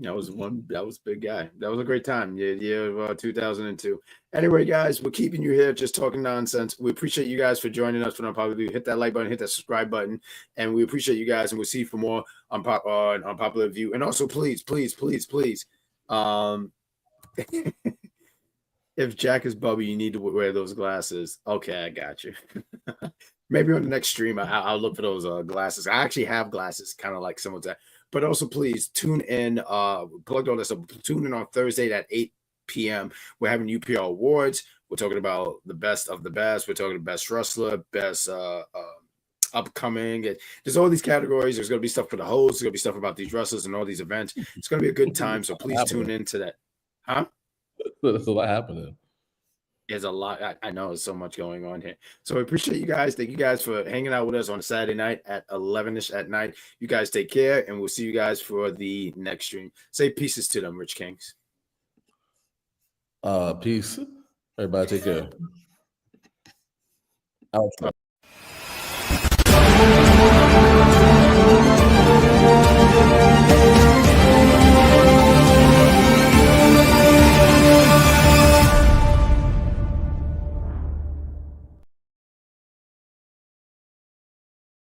That was a big guy. That was a great time. Yeah, 2002. Anyway, guys, we're keeping you here just talking nonsense. We appreciate you guys for joining us for Unpopular. Hit that like button, hit that subscribe button, and we appreciate you guys. And we'll see you for more on Unpopular View. And also, please, if Jack is Bubby, you need to wear those glasses. Okay, I got you. Maybe on the next stream, I'll look for those glasses. I actually have glasses, kind of like someone's that. But also, please tune in. Plugged all this up. Tune in on Thursday at 8 p.m. We're having UPR Awards. We're talking about the best of the best. We're talking best wrestler, best upcoming. There's all these categories. There's going to be stuff for the hosts. There's going to be stuff about these wrestlers and all these events. It's going to be a good time. So please tune into that. Huh? There's a lot happening. There's a lot. I know there's so much going on here. So I appreciate you guys. Thank you guys for hanging out with us on a Saturday night at 11-ish at night. You guys take care, and we'll see you guys for the next stream. Say pieces to them, Rich Kings. Peace. Everybody take care. Out.